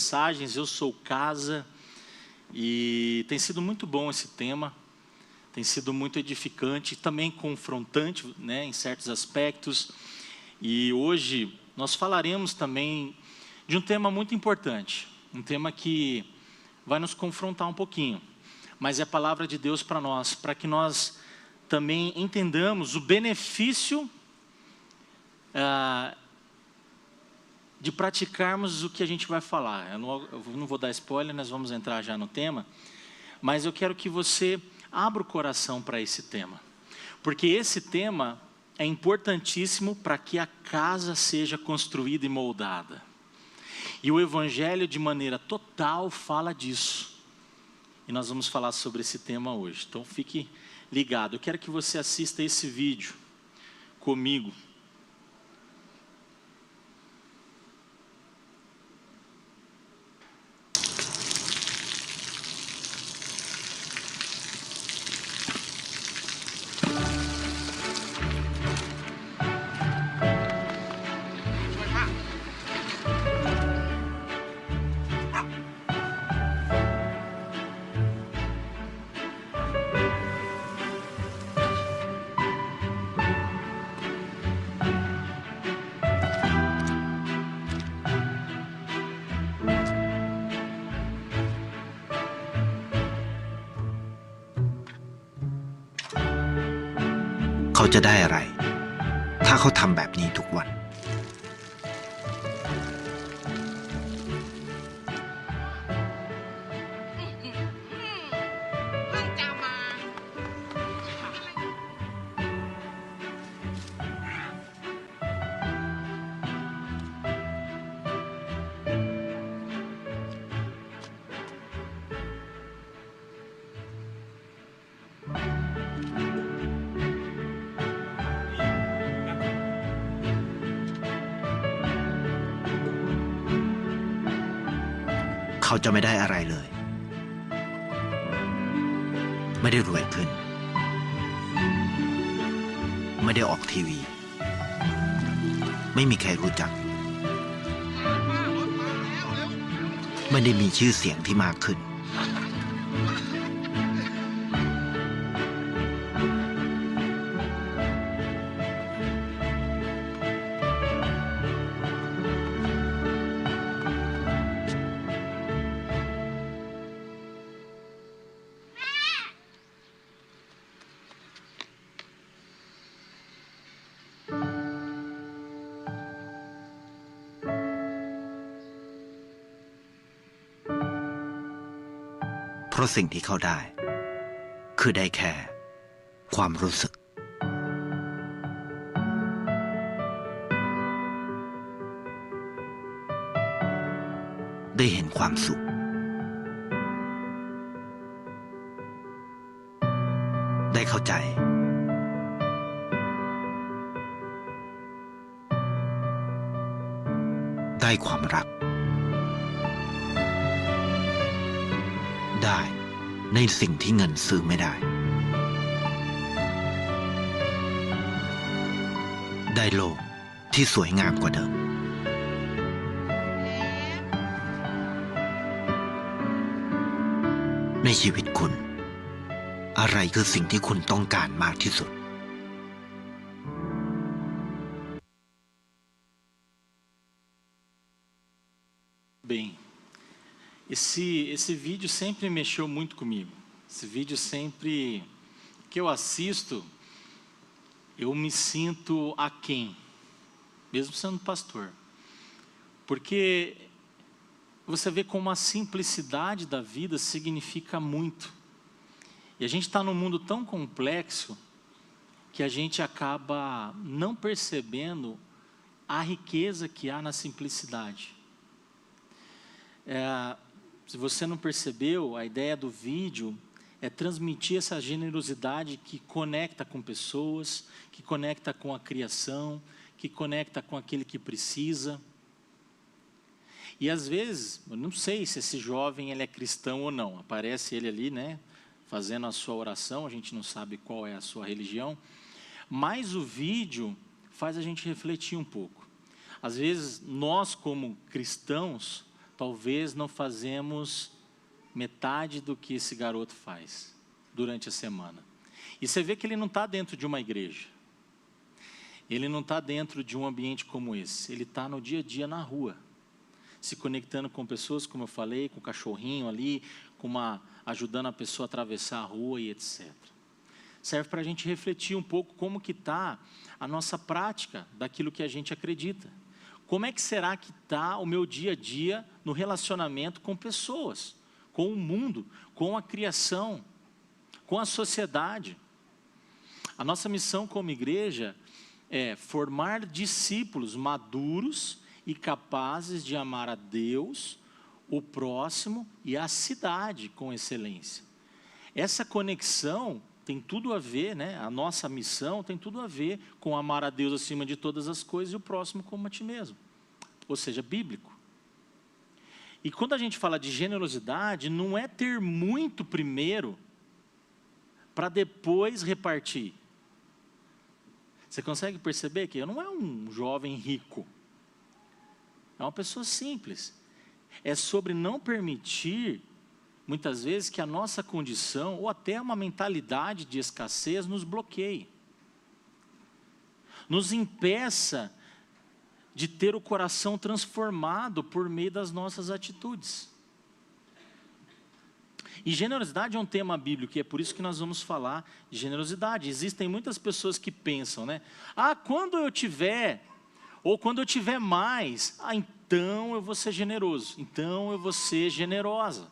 mensagens. Eu sou Casa e tem sido muito bom esse tema, tem sido muito edificante, também confrontante, né, em certos aspectos. E hoje nós falaremos também de um tema muito importante, um tema que vai nos confrontar um pouquinho, mas é a palavra de Deus para nós, para que nós também entendamos o benefício de praticarmos o que a gente vai falar. Eu não vou dar spoiler, nós vamos entrar já no tema, mas eu quero que você abra o coração para esse tema, porque esse tema é importantíssimo para que a casa seja construída e moldada. E o Evangelho, de maneira total, fala disso. E nós vamos falar sobre esse tema hoje. Então, fique ligado. Eu quero que você assista esse vídeo comigo.เขาจะได้อะไรถ้าเขาทำแบบนี้ทุกวันเขาจะไม่ได้อะไรเลยไม่ได้รวยขึ้นไม่ได้ออกทีวีไม่มีใครรู้จักไม่ได้มีชื่อเสียงที่มากขึ้นเพราะสิ่งที่เขาได้คือได้แค่ความรู้สึกได้เห็นความสุขได้เข้าใจได้ความรักได้ในสิ่งที่เงินซื้อไม่ได้ได้โลกที่สวยงามกว่าเดิมในชีวิตคุณอะไรคือสิ่งที่คุณต้องการมากที่สุด Bem, esse vídeo sempre mexeu muito comigo. Esse vídeo sempre que eu assisto, eu me sinto aquém, mesmo sendo pastor. Porque você vê como a simplicidade da vida significa muito. E a gente está num mundo tão complexo que a gente acaba não percebendo a riqueza que há na simplicidade. Se você não percebeu, a ideia do vídeo é transmitir essa generosidade que conecta com pessoas, que conecta com a criação, que conecta com aquele que precisa. E às vezes, eu não sei se esse jovem ele é cristão ou não, aparece ele ali, né, fazendo a sua oração, a gente não sabe qual é a sua religião, mas o vídeo faz a gente refletir um pouco. Às vezes, nós como cristãos, talvez não fazemos metade do que esse garoto faz durante a semana. E você vê que ele não está dentro de uma igreja. Ele não está dentro de um ambiente como esse. Ele está no dia a dia na rua, se conectando com pessoas, como eu falei, com o cachorrinho ali, ajudando a pessoa a atravessar a rua e etc. Serve para a gente refletir um pouco como que está a nossa prática daquilo que a gente acredita. Como é que será que está o meu dia a dia no relacionamento com pessoas, com o mundo, com a criação, com a sociedade? A nossa missão como igreja é formar discípulos maduros e capazes de amar a Deus, o próximo e a cidade com excelência. Essa conexão tem tudo a ver, né? A nossa missão tem tudo a ver com amar a Deus acima de todas as coisas e o próximo como a ti mesmo. Ou seja, bíblico. E quando a gente fala de generosidade, não é ter muito primeiro para depois repartir. Você consegue perceber que não é um jovem rico, é uma pessoa simples. É sobre não permitir, muitas vezes, que a nossa condição, ou até uma mentalidade de escassez, nos bloqueie. Nos impeça de ter o coração transformado por meio das nossas atitudes. E generosidade é um tema bíblico, e é por isso que nós vamos falar de generosidade. Existem muitas pessoas que pensam, né? Quando eu tiver, ou quando eu tiver mais, então eu vou ser generoso, então eu vou ser generosa.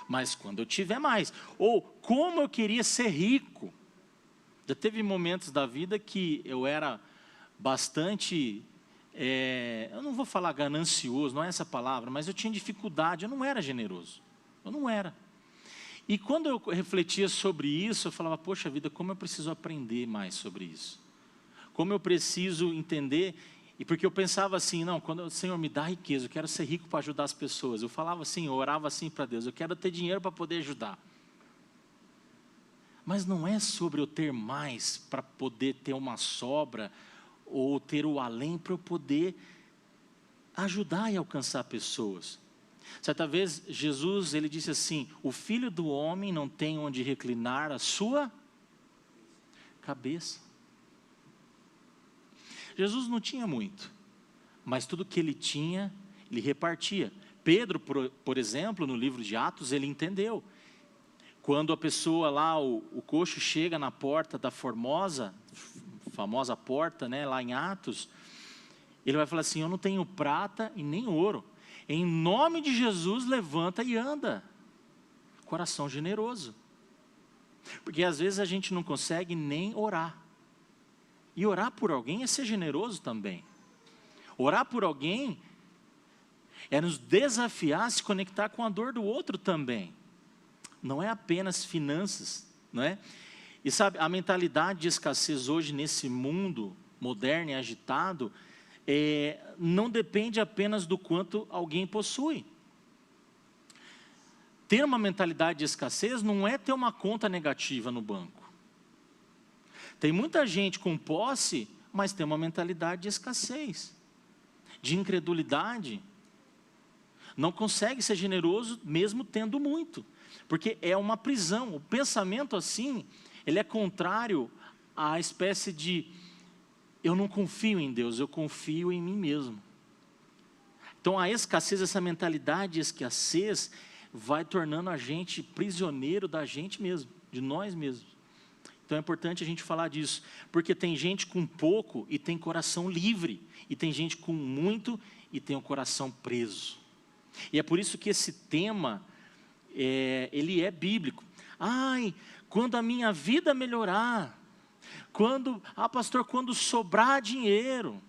Mas quando eu tiver mais, ou como eu queria ser rico. Já teve momentos da vida que eu era bastante, eu não vou falar ganancioso, não é essa palavra, mas eu tinha dificuldade, eu não era generoso, eu não era. E quando eu refletia sobre isso, eu falava, poxa vida, como eu preciso aprender mais sobre isso. Como eu preciso entender, e porque eu pensava assim, não, quando o Senhor me dá riqueza, eu quero ser rico para ajudar as pessoas. Eu falava assim, eu orava assim para Deus, eu quero ter dinheiro para poder ajudar. Mas não é sobre eu ter mais para poder ter uma sobra, ou ter o além para eu poder ajudar e alcançar pessoas. Certa vez, Jesus, ele disse assim, o Filho do Homem não tem onde reclinar a sua cabeça. Jesus não tinha muito, mas tudo que ele tinha, ele repartia. Pedro, por exemplo, no livro de Atos, ele entendeu. Quando a pessoa lá, o coxo chega na porta da famosa porta, né, lá em Atos, ele vai falar assim, eu não tenho prata e nem ouro. Em nome de Jesus, levanta e anda. Coração generoso. Porque às vezes a gente não consegue nem orar. E orar por alguém é ser generoso também. Orar por alguém é nos desafiar a se conectar com a dor do outro também. Não é apenas finanças, não é? E sabe, a mentalidade de escassez hoje nesse mundo moderno e agitado, não depende apenas do quanto alguém possui. Ter uma mentalidade de escassez não é ter uma conta negativa no banco. Tem muita gente com posse, mas tem uma mentalidade de escassez, de incredulidade. Não consegue ser generoso mesmo tendo muito, porque é uma prisão. O pensamento assim, ele é contrário à espécie de eu não confio em Deus, eu confio em mim mesmo. Então a escassez, essa mentalidade de escassez, vai tornando a gente prisioneiro da gente mesmo, de nós mesmos. Então é importante a gente falar disso, porque tem gente com pouco e tem coração livre, e tem gente com muito e tem o coração preso. E é por isso que esse tema, ele é bíblico. Quando a minha vida melhorar, pastor, quando sobrar dinheiro,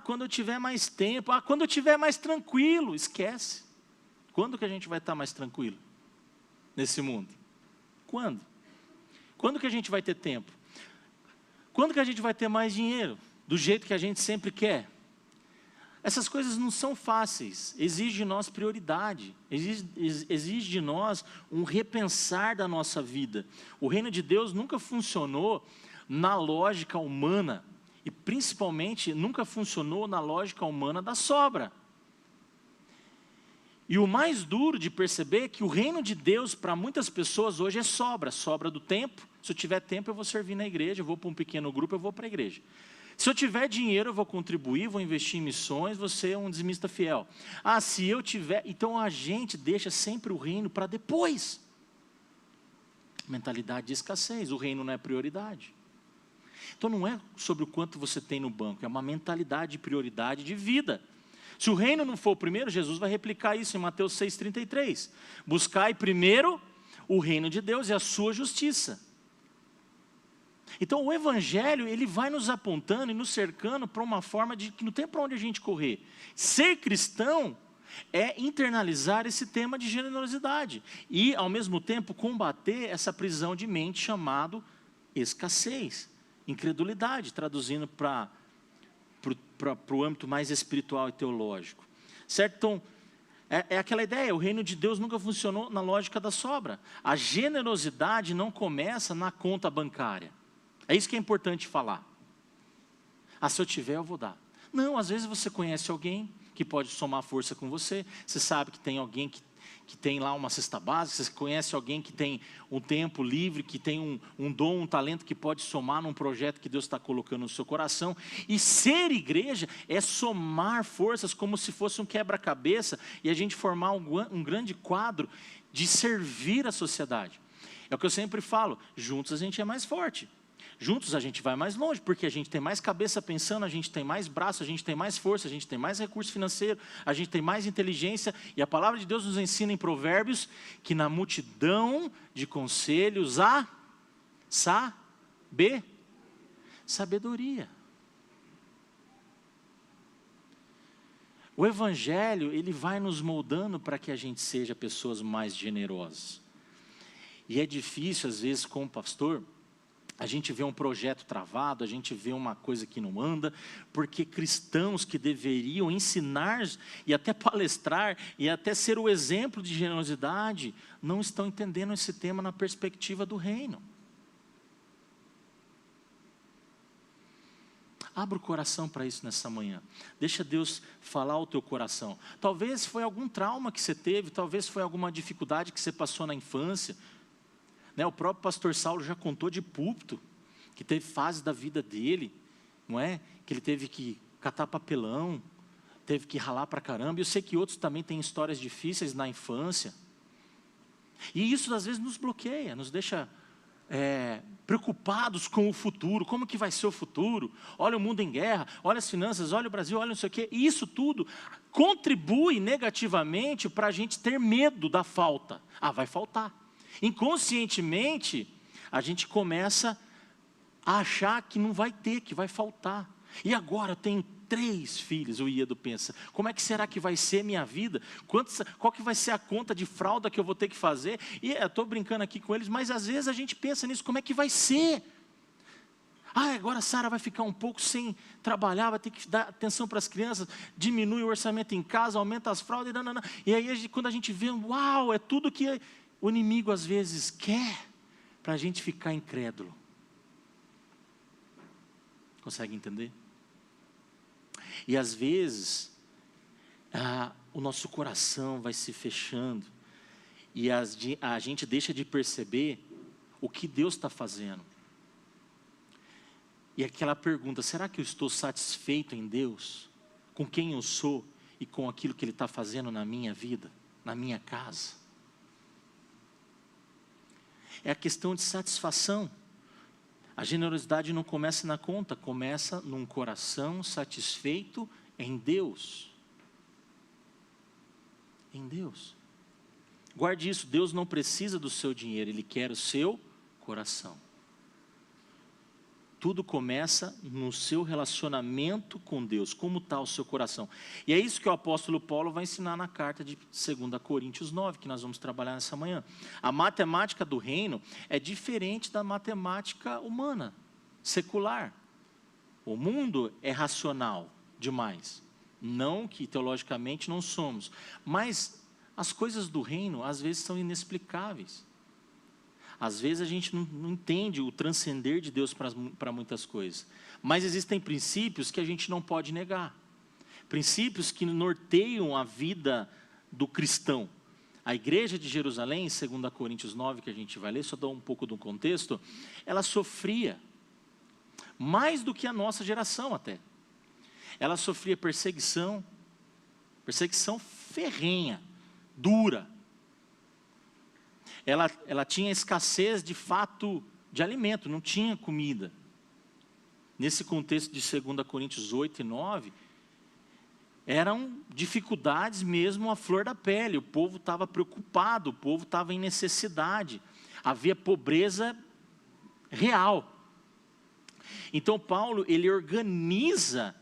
quando eu tiver mais tempo, quando eu tiver mais tranquilo, esquece. Quando que a gente vai estar mais tranquilo nesse mundo? Quando? Quando que a gente vai ter tempo? Quando que a gente vai ter mais dinheiro? Do jeito que a gente sempre quer? Essas coisas não são fáceis, exige de nós prioridade, exige de nós um repensar da nossa vida. O reino de Deus nunca funcionou na lógica humana, e principalmente nunca funcionou na lógica humana da sobra. E o mais duro de perceber é que o reino de Deus, para muitas pessoas hoje, é sobra do tempo. Se eu tiver tempo, eu vou servir na igreja, eu vou para um pequeno grupo, eu vou para a igreja. Se eu tiver dinheiro, eu vou contribuir, vou investir em missões, vou ser um dizimista fiel. Ah, se eu tiver... Então a gente deixa sempre o reino para depois. Mentalidade de escassez, o reino não é prioridade. Então não é sobre o quanto você tem no banco, é uma mentalidade de prioridade de vida. Se o reino não for o primeiro, Jesus vai replicar isso em Mateus 6,33. Buscai primeiro o reino de Deus e a sua justiça. Então o evangelho, ele vai nos apontando e nos cercando para uma forma de que não tem para onde a gente correr. Ser cristão é internalizar esse tema de generosidade e, ao mesmo tempo, combater essa prisão de mente chamado escassez, incredulidade, traduzindo para o âmbito mais espiritual e teológico. Certo? Então, é aquela ideia, o reino de Deus nunca funcionou na lógica da sobra. A generosidade não começa na conta bancária. É isso que é importante falar. Ah, se eu tiver, eu vou dar. Não, às vezes você conhece alguém que pode somar força com você. Você sabe que tem alguém que tem lá uma cesta básica. Você conhece alguém que tem um tempo livre, que tem um dom, um talento que pode somar num projeto que Deus está colocando no seu coração. E ser igreja é somar forças como se fosse um quebra-cabeça e a gente formar um grande quadro de servir a sociedade. É o que eu sempre falo, juntos a gente é mais forte. Juntos a gente vai mais longe, porque a gente tem mais cabeça pensando, a gente tem mais braço, a gente tem mais força, a gente tem mais recurso financeiro, a gente tem mais inteligência. E a palavra de Deus nos ensina em Provérbios que na multidão de conselhos há sabedoria. O evangelho, ele vai nos moldando para que a gente seja pessoas mais generosas. E é difícil, às vezes, como pastor, a gente vê um projeto travado, a gente vê uma coisa que não anda, porque cristãos que deveriam ensinar e até palestrar e até ser o exemplo de generosidade, não estão entendendo esse tema na perspectiva do reino. Abra o coração para isso nessa manhã. Deixa Deus falar ao teu coração. Talvez foi algum trauma que você teve, talvez foi alguma dificuldade que você passou na infância. O próprio pastor Saulo já contou de púlpito, que teve fases da vida dele, não é? Que ele teve que catar papelão, teve que ralar para caramba. Eu sei que outros também têm histórias difíceis na infância. E isso às vezes nos bloqueia, nos deixa preocupados com o futuro. Como que vai ser o futuro? Olha o mundo em guerra, olha as finanças, olha o Brasil, olha não sei o quê. E isso tudo contribui negativamente para a gente ter medo da falta. Ah, vai faltar. Inconscientemente, a gente começa a achar que não vai ter, que vai faltar. E agora eu tenho 3 filhos, o Iedo pensa, como é que será que vai ser minha vida? Qual que vai ser a conta de fralda que eu vou ter que fazer? E eu estou brincando aqui com eles, mas às vezes a gente pensa nisso, como é que vai ser? Ah, agora a Sara vai ficar um pouco sem trabalhar, vai ter que dar atenção para as crianças, diminui o orçamento em casa, aumenta as fraldas, e aí quando a gente vê, uau, é tudo que o inimigo às vezes quer para a gente ficar incrédulo. Consegue entender? E às vezes, o nosso coração vai se fechando e a gente deixa de perceber o que Deus está fazendo. E aquela pergunta, será que eu estou satisfeito em Deus? Com quem eu sou e com aquilo que Ele está fazendo na minha vida, na minha casa? É a questão de satisfação. A generosidade não começa na conta, começa num coração satisfeito em Deus. Em Deus. Guarde isso, Deus não precisa do seu dinheiro, Ele quer o seu coração. Tudo começa no seu relacionamento com Deus, como está o seu coração. E é isso que o apóstolo Paulo vai ensinar na carta de 2 Coríntios 9, que nós vamos trabalhar nessa manhã. A matemática do reino é diferente da matemática humana, secular. O mundo é racional demais. Não que teologicamente não somos, mas as coisas do reino às vezes são inexplicáveis. Às vezes a gente não entende o transcender de Deus para muitas coisas. Mas existem princípios que a gente não pode negar. Princípios que norteiam a vida do cristão. A igreja de Jerusalém, em 2 Coríntios 9, que a gente vai ler, só dá um pouco do contexto, ela sofria mais do que a nossa geração até. Ela sofria perseguição ferrenha, dura. Ela tinha escassez de fato de alimento, não tinha comida. Nesse contexto de 2 Coríntios 8 e 9, eram dificuldades mesmo à flor da pele. O povo estava preocupado, o povo estava em necessidade. Havia pobreza real. Então Paulo, ele organiza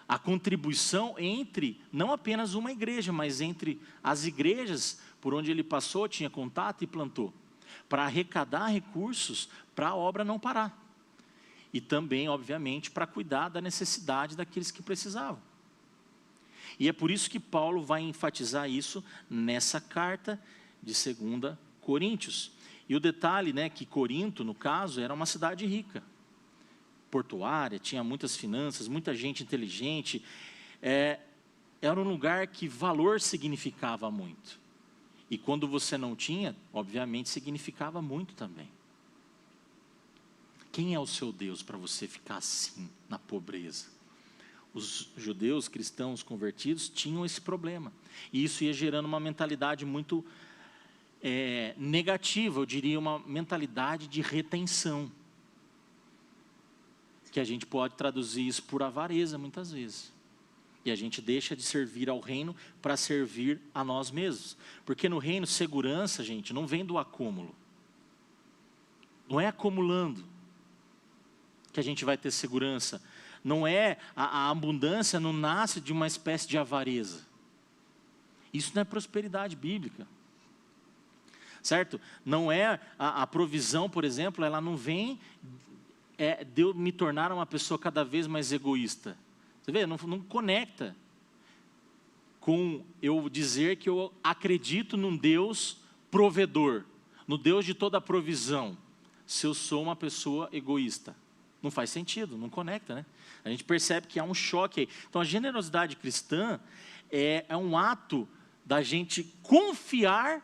a contribuição entre, não apenas uma igreja, mas entre as igrejas por onde ele passou, tinha contato e plantou, para arrecadar recursos para a obra não parar. E também, obviamente, para cuidar da necessidade daqueles que precisavam. E é por isso que Paulo vai enfatizar isso nessa carta de 2 Coríntios. E o detalhe, né, que Corinto, no caso, era uma cidade rica, portuária, tinha muitas finanças, muita gente inteligente. Era um lugar que valor significava muito. E quando você não tinha, obviamente significava muito também. Quem é o seu Deus para você ficar assim, na pobreza? Os judeus, cristãos convertidos, tinham esse problema. E isso ia gerando uma mentalidade muito negativa, eu diria uma mentalidade de retenção. Que a gente pode traduzir isso por avareza muitas vezes. E a gente deixa de servir ao reino para servir a nós mesmos. Porque no reino, segurança, gente, não vem do acúmulo. Não é acumulando que a gente vai ter segurança. Não é, a abundância não nasce de uma espécie de avareza. Isso não é prosperidade bíblica. Certo? Não é a provisão, por exemplo, ela não vem de eu me tornar uma pessoa cada vez mais egoísta. Você vê, não conecta com eu dizer que eu acredito num Deus provedor, no Deus de toda a provisão, se eu sou uma pessoa egoísta. Não faz sentido, não conecta, né? A gente percebe que há um choque aí. Então a generosidade cristã é um ato da gente confiar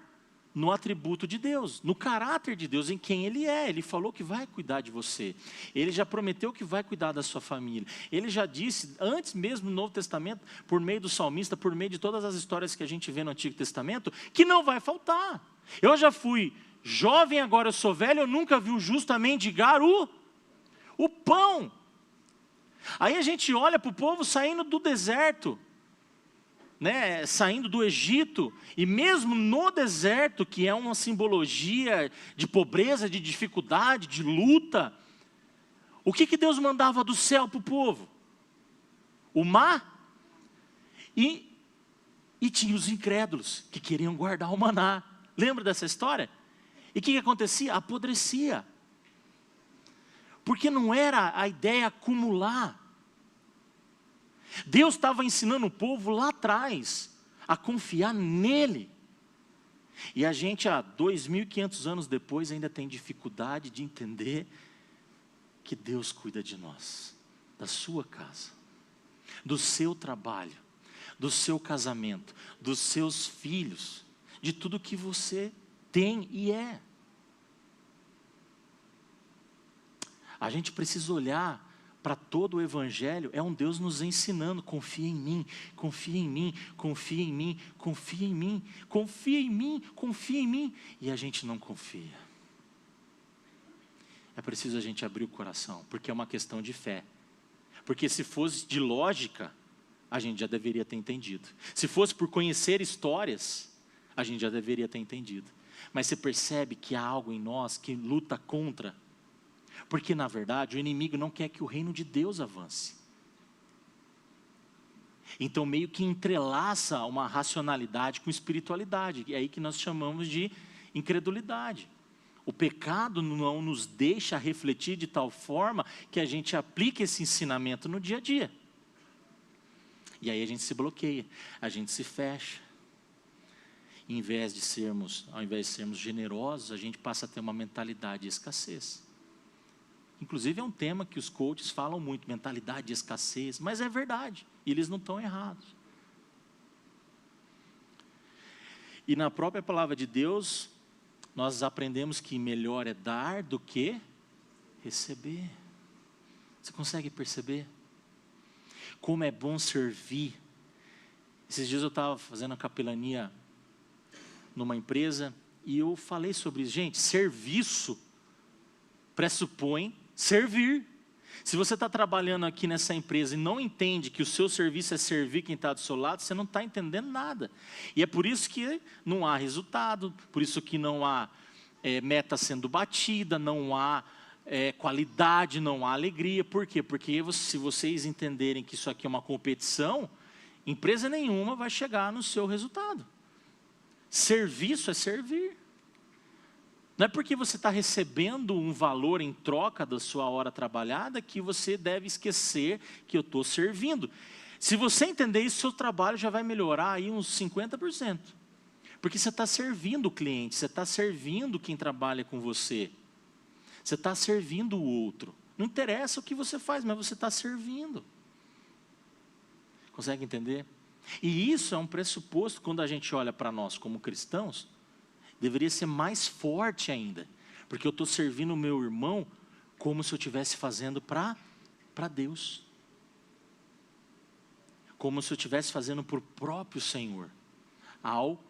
no atributo de Deus, no caráter de Deus, em quem Ele é. Ele falou que vai cuidar de você. Ele já prometeu que vai cuidar da sua família. Ele já disse, antes mesmo no Novo Testamento, por meio do salmista, por meio de todas as histórias que a gente vê no Antigo Testamento, que não vai faltar. Eu já fui jovem, agora eu sou velho, eu nunca vi o justo a mendigar o pão. Aí a gente olha para o povo saindo do deserto, né, saindo do Egito, e mesmo no deserto, que é uma simbologia de pobreza, de dificuldade, de luta, o que Deus mandava do céu para o povo? O mar, e tinha os incrédulos, que queriam guardar o maná. Lembra dessa história? E o que acontecia? Apodrecia. Porque não era a ideia acumular. Deus estava ensinando o povo lá atrás a confiar nele. E a gente, 2.500 anos depois, ainda tem dificuldade de entender que Deus cuida de nós, da sua casa, do seu trabalho, do seu casamento, dos seus filhos, de tudo que você tem e é. A gente precisa olhar para todo o Evangelho, é um Deus nos ensinando, confia em mim, confia em mim, confia em mim, confia em mim, confia em mim, confia em mim, e a gente não confia. É preciso a gente abrir o coração, porque é uma questão de fé. Porque se fosse de lógica, a gente já deveria ter entendido. Se fosse por conhecer histórias, a gente já deveria ter entendido. Mas você percebe que há algo em nós que luta contra. Porque, na verdade, o inimigo não quer que o reino de Deus avance. Então, meio que entrelaça uma racionalidade com espiritualidade. É aí que nós chamamos de incredulidade. O pecado não nos deixa refletir de tal forma que a gente aplique esse ensinamento no dia a dia. E aí a gente se bloqueia, a gente se fecha. Ao invés de sermos generosos, a gente passa a ter uma mentalidade de escassez. Inclusive é um tema que os coaches falam muito, mentalidade de escassez, mas é verdade, e eles não estão errados. E na própria palavra de Deus, nós aprendemos que melhor é dar do que receber. Você consegue perceber? Como é bom servir. Esses dias eu estava fazendo a capelania numa empresa e eu falei sobre isso. Gente, serviço pressupõe servir. Se você está trabalhando aqui nessa empresa e não entende que o seu serviço é servir quem está do seu lado, você não está entendendo nada. E é por isso que não há resultado, por isso que não há meta sendo batida, não há qualidade, não há alegria. Por quê? Porque se vocês entenderem que isso aqui é uma competição, empresa nenhuma vai chegar no seu resultado. Serviço é servir. Não é porque você está recebendo um valor em troca da sua hora trabalhada que você deve esquecer que eu estou servindo. Se você entender isso, seu trabalho já vai melhorar aí uns 50%. Porque você está servindo o cliente, você está servindo quem trabalha com você. Você está servindo o outro. Não interessa o que você faz, mas você está servindo. Consegue entender? E isso é um pressuposto quando a gente olha para nós como cristãos, deveria ser mais forte ainda, porque eu estou servindo o meu irmão como se eu estivesse fazendo para Deus, como se eu estivesse fazendo para o próprio Senhor, ao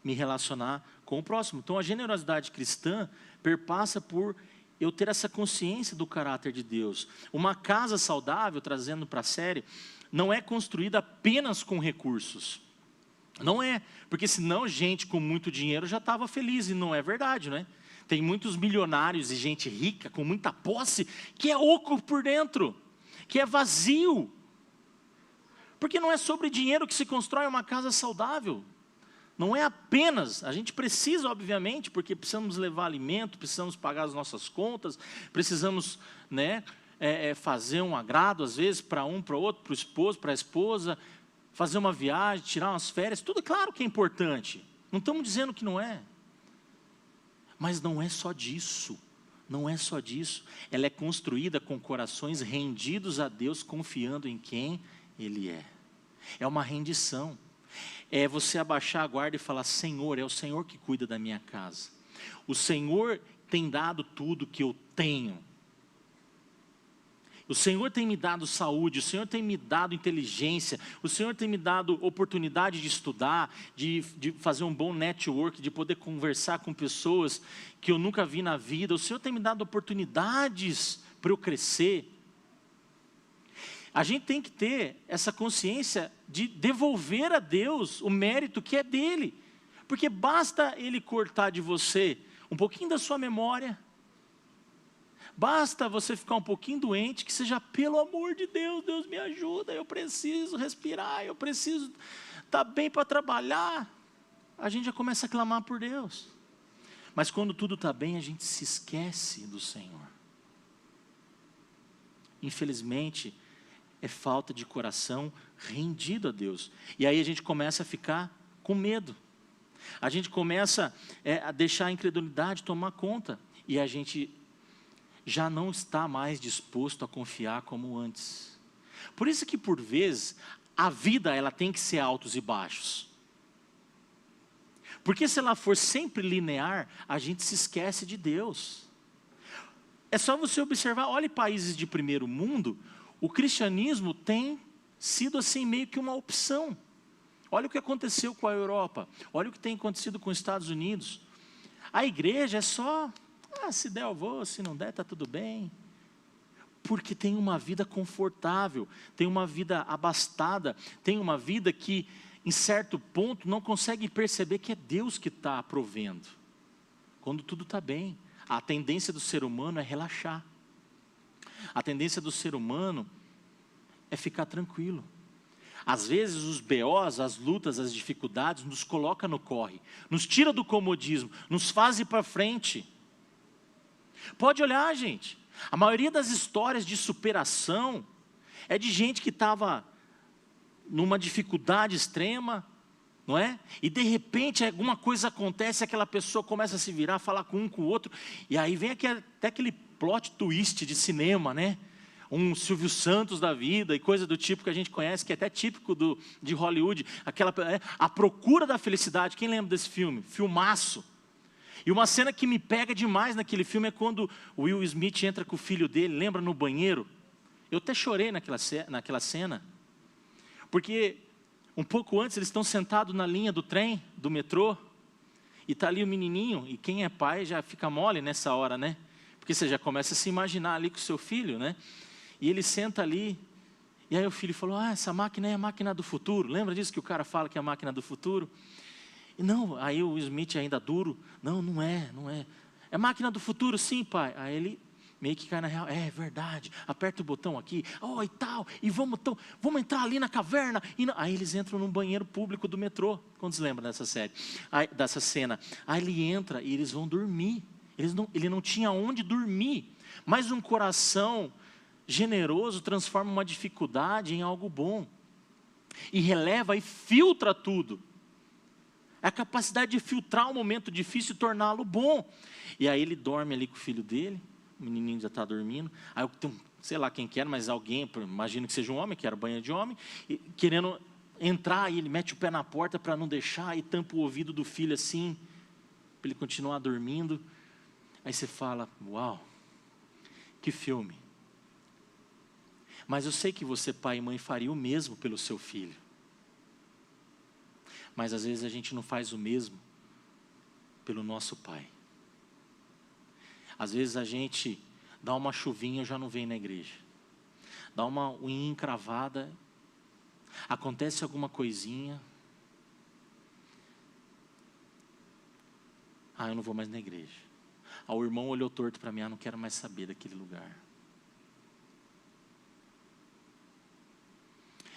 me relacionar com o próximo. Então a generosidade cristã perpassa por eu ter essa consciência do caráter de Deus. Uma casa saudável, trazendo para a série, não é construída apenas com recursos. Não é, porque senão gente com muito dinheiro já estava feliz, e não é verdade, não é? Tem muitos milionários e gente rica, com muita posse, que é oco por dentro, que é vazio. Porque não é sobre dinheiro que se constrói uma casa saudável. Não é apenas, a gente precisa obviamente, porque precisamos levar alimento, precisamos pagar as nossas contas, precisamos fazer um agrado às vezes para um, para o outro, para o esposo, para a esposa, fazer uma viagem, tirar umas férias, tudo claro que é importante, não estamos dizendo que não é, mas não é só disso, não é só disso, ela é construída com corações rendidos a Deus, confiando em quem Ele é uma rendição, é você abaixar a guarda e falar, Senhor, é o Senhor que cuida da minha casa, o Senhor tem dado tudo que eu tenho, o Senhor tem me dado saúde, o Senhor tem me dado inteligência, o Senhor tem me dado oportunidade de estudar, de fazer um bom network, de poder conversar com pessoas que eu nunca vi na vida, o Senhor tem me dado oportunidades para eu crescer. A gente tem que ter essa consciência de devolver a Deus o mérito que é dele, porque basta Ele cortar de você um pouquinho da sua memória, basta você ficar um pouquinho doente, que seja, pelo amor de Deus, Deus me ajuda, eu preciso respirar, eu preciso estar bem para trabalhar. A gente já começa a clamar por Deus. Mas quando tudo está bem, a gente se esquece do Senhor. Infelizmente, é falta de coração rendido a Deus. E aí a gente começa a ficar com medo. A gente começa a deixar a incredulidade tomar conta. E a gente já não está mais disposto a confiar como antes. Por isso que por vezes a vida ela tem que ser altos e baixos. Porque se ela for sempre linear, a gente se esquece de Deus. É só você observar, olhe países de primeiro mundo, o cristianismo tem sido assim meio que uma opção. Olha o que aconteceu com a Europa, olha o que tem acontecido com os Estados Unidos. A igreja é só, se der eu vou, se não der está tudo bem. Porque tem uma vida confortável, tem uma vida abastada, tem uma vida que em certo ponto não consegue perceber que é Deus que está provendo. Quando tudo está bem, a tendência do ser humano é relaxar. A tendência do ser humano é ficar tranquilo. Às vezes os BOs, as lutas, as dificuldades nos colocam no corre, nos tira do comodismo, nos faz ir para frente. Pode olhar, gente, a maioria das histórias de superação é de gente que estava numa dificuldade extrema, não é? E de repente alguma coisa acontece, aquela pessoa começa a se virar, falar com um, com o outro, e aí vem até aquele plot twist de cinema, né? um Silvio Santos da vida e coisa do tipo que a gente conhece, que é até típico de Hollywood, A Procura da Felicidade. Quem lembra desse filme? Filmaço. E uma cena que me pega demais naquele filme é quando o Will Smith entra com o filho dele, lembra, no banheiro? Eu até chorei naquela cena, porque um pouco antes eles estão sentados na linha do trem, do metrô, e está ali o menininho, e quem é pai já fica mole nessa hora, né? Porque você já começa a se imaginar ali com o seu filho, né? E ele senta ali, e aí o filho falou, essa máquina é a máquina do futuro. Lembra disso que o cara fala que é a máquina do futuro? E não, aí o Smith ainda duro, não é. É máquina do futuro, sim, pai. Aí ele meio que cai na real, é verdade, aperta o botão aqui, e tal, e vamos entrar ali na caverna. Aí eles entram num banheiro público do metrô. Quantos lembram dessa cena? Aí ele entra e eles vão dormir. Ele não tinha onde dormir, mas um coração generoso transforma uma dificuldade em algo bom, e releva e filtra tudo. É a capacidade de filtrar um momento difícil e torná-lo bom. E aí ele dorme ali com o filho dele, o menininho já está dormindo, aí eu tenho, sei lá quem quer, mas alguém, imagino que seja um homem, que era banheiro de homem, e querendo entrar, e ele mete o pé na porta para não deixar, e tampa o ouvido do filho assim, para ele continuar dormindo. Aí você fala, uau, que filme. Mas eu sei que você, pai e mãe, faria o mesmo pelo seu filho. Mas às vezes a gente não faz o mesmo pelo nosso pai. Às vezes a gente dá uma chuvinha e já não vem na igreja. Dá uma unha encravada, acontece alguma coisinha. Eu não vou mais na igreja. O irmão olhou torto para mim, não quero mais saber daquele lugar.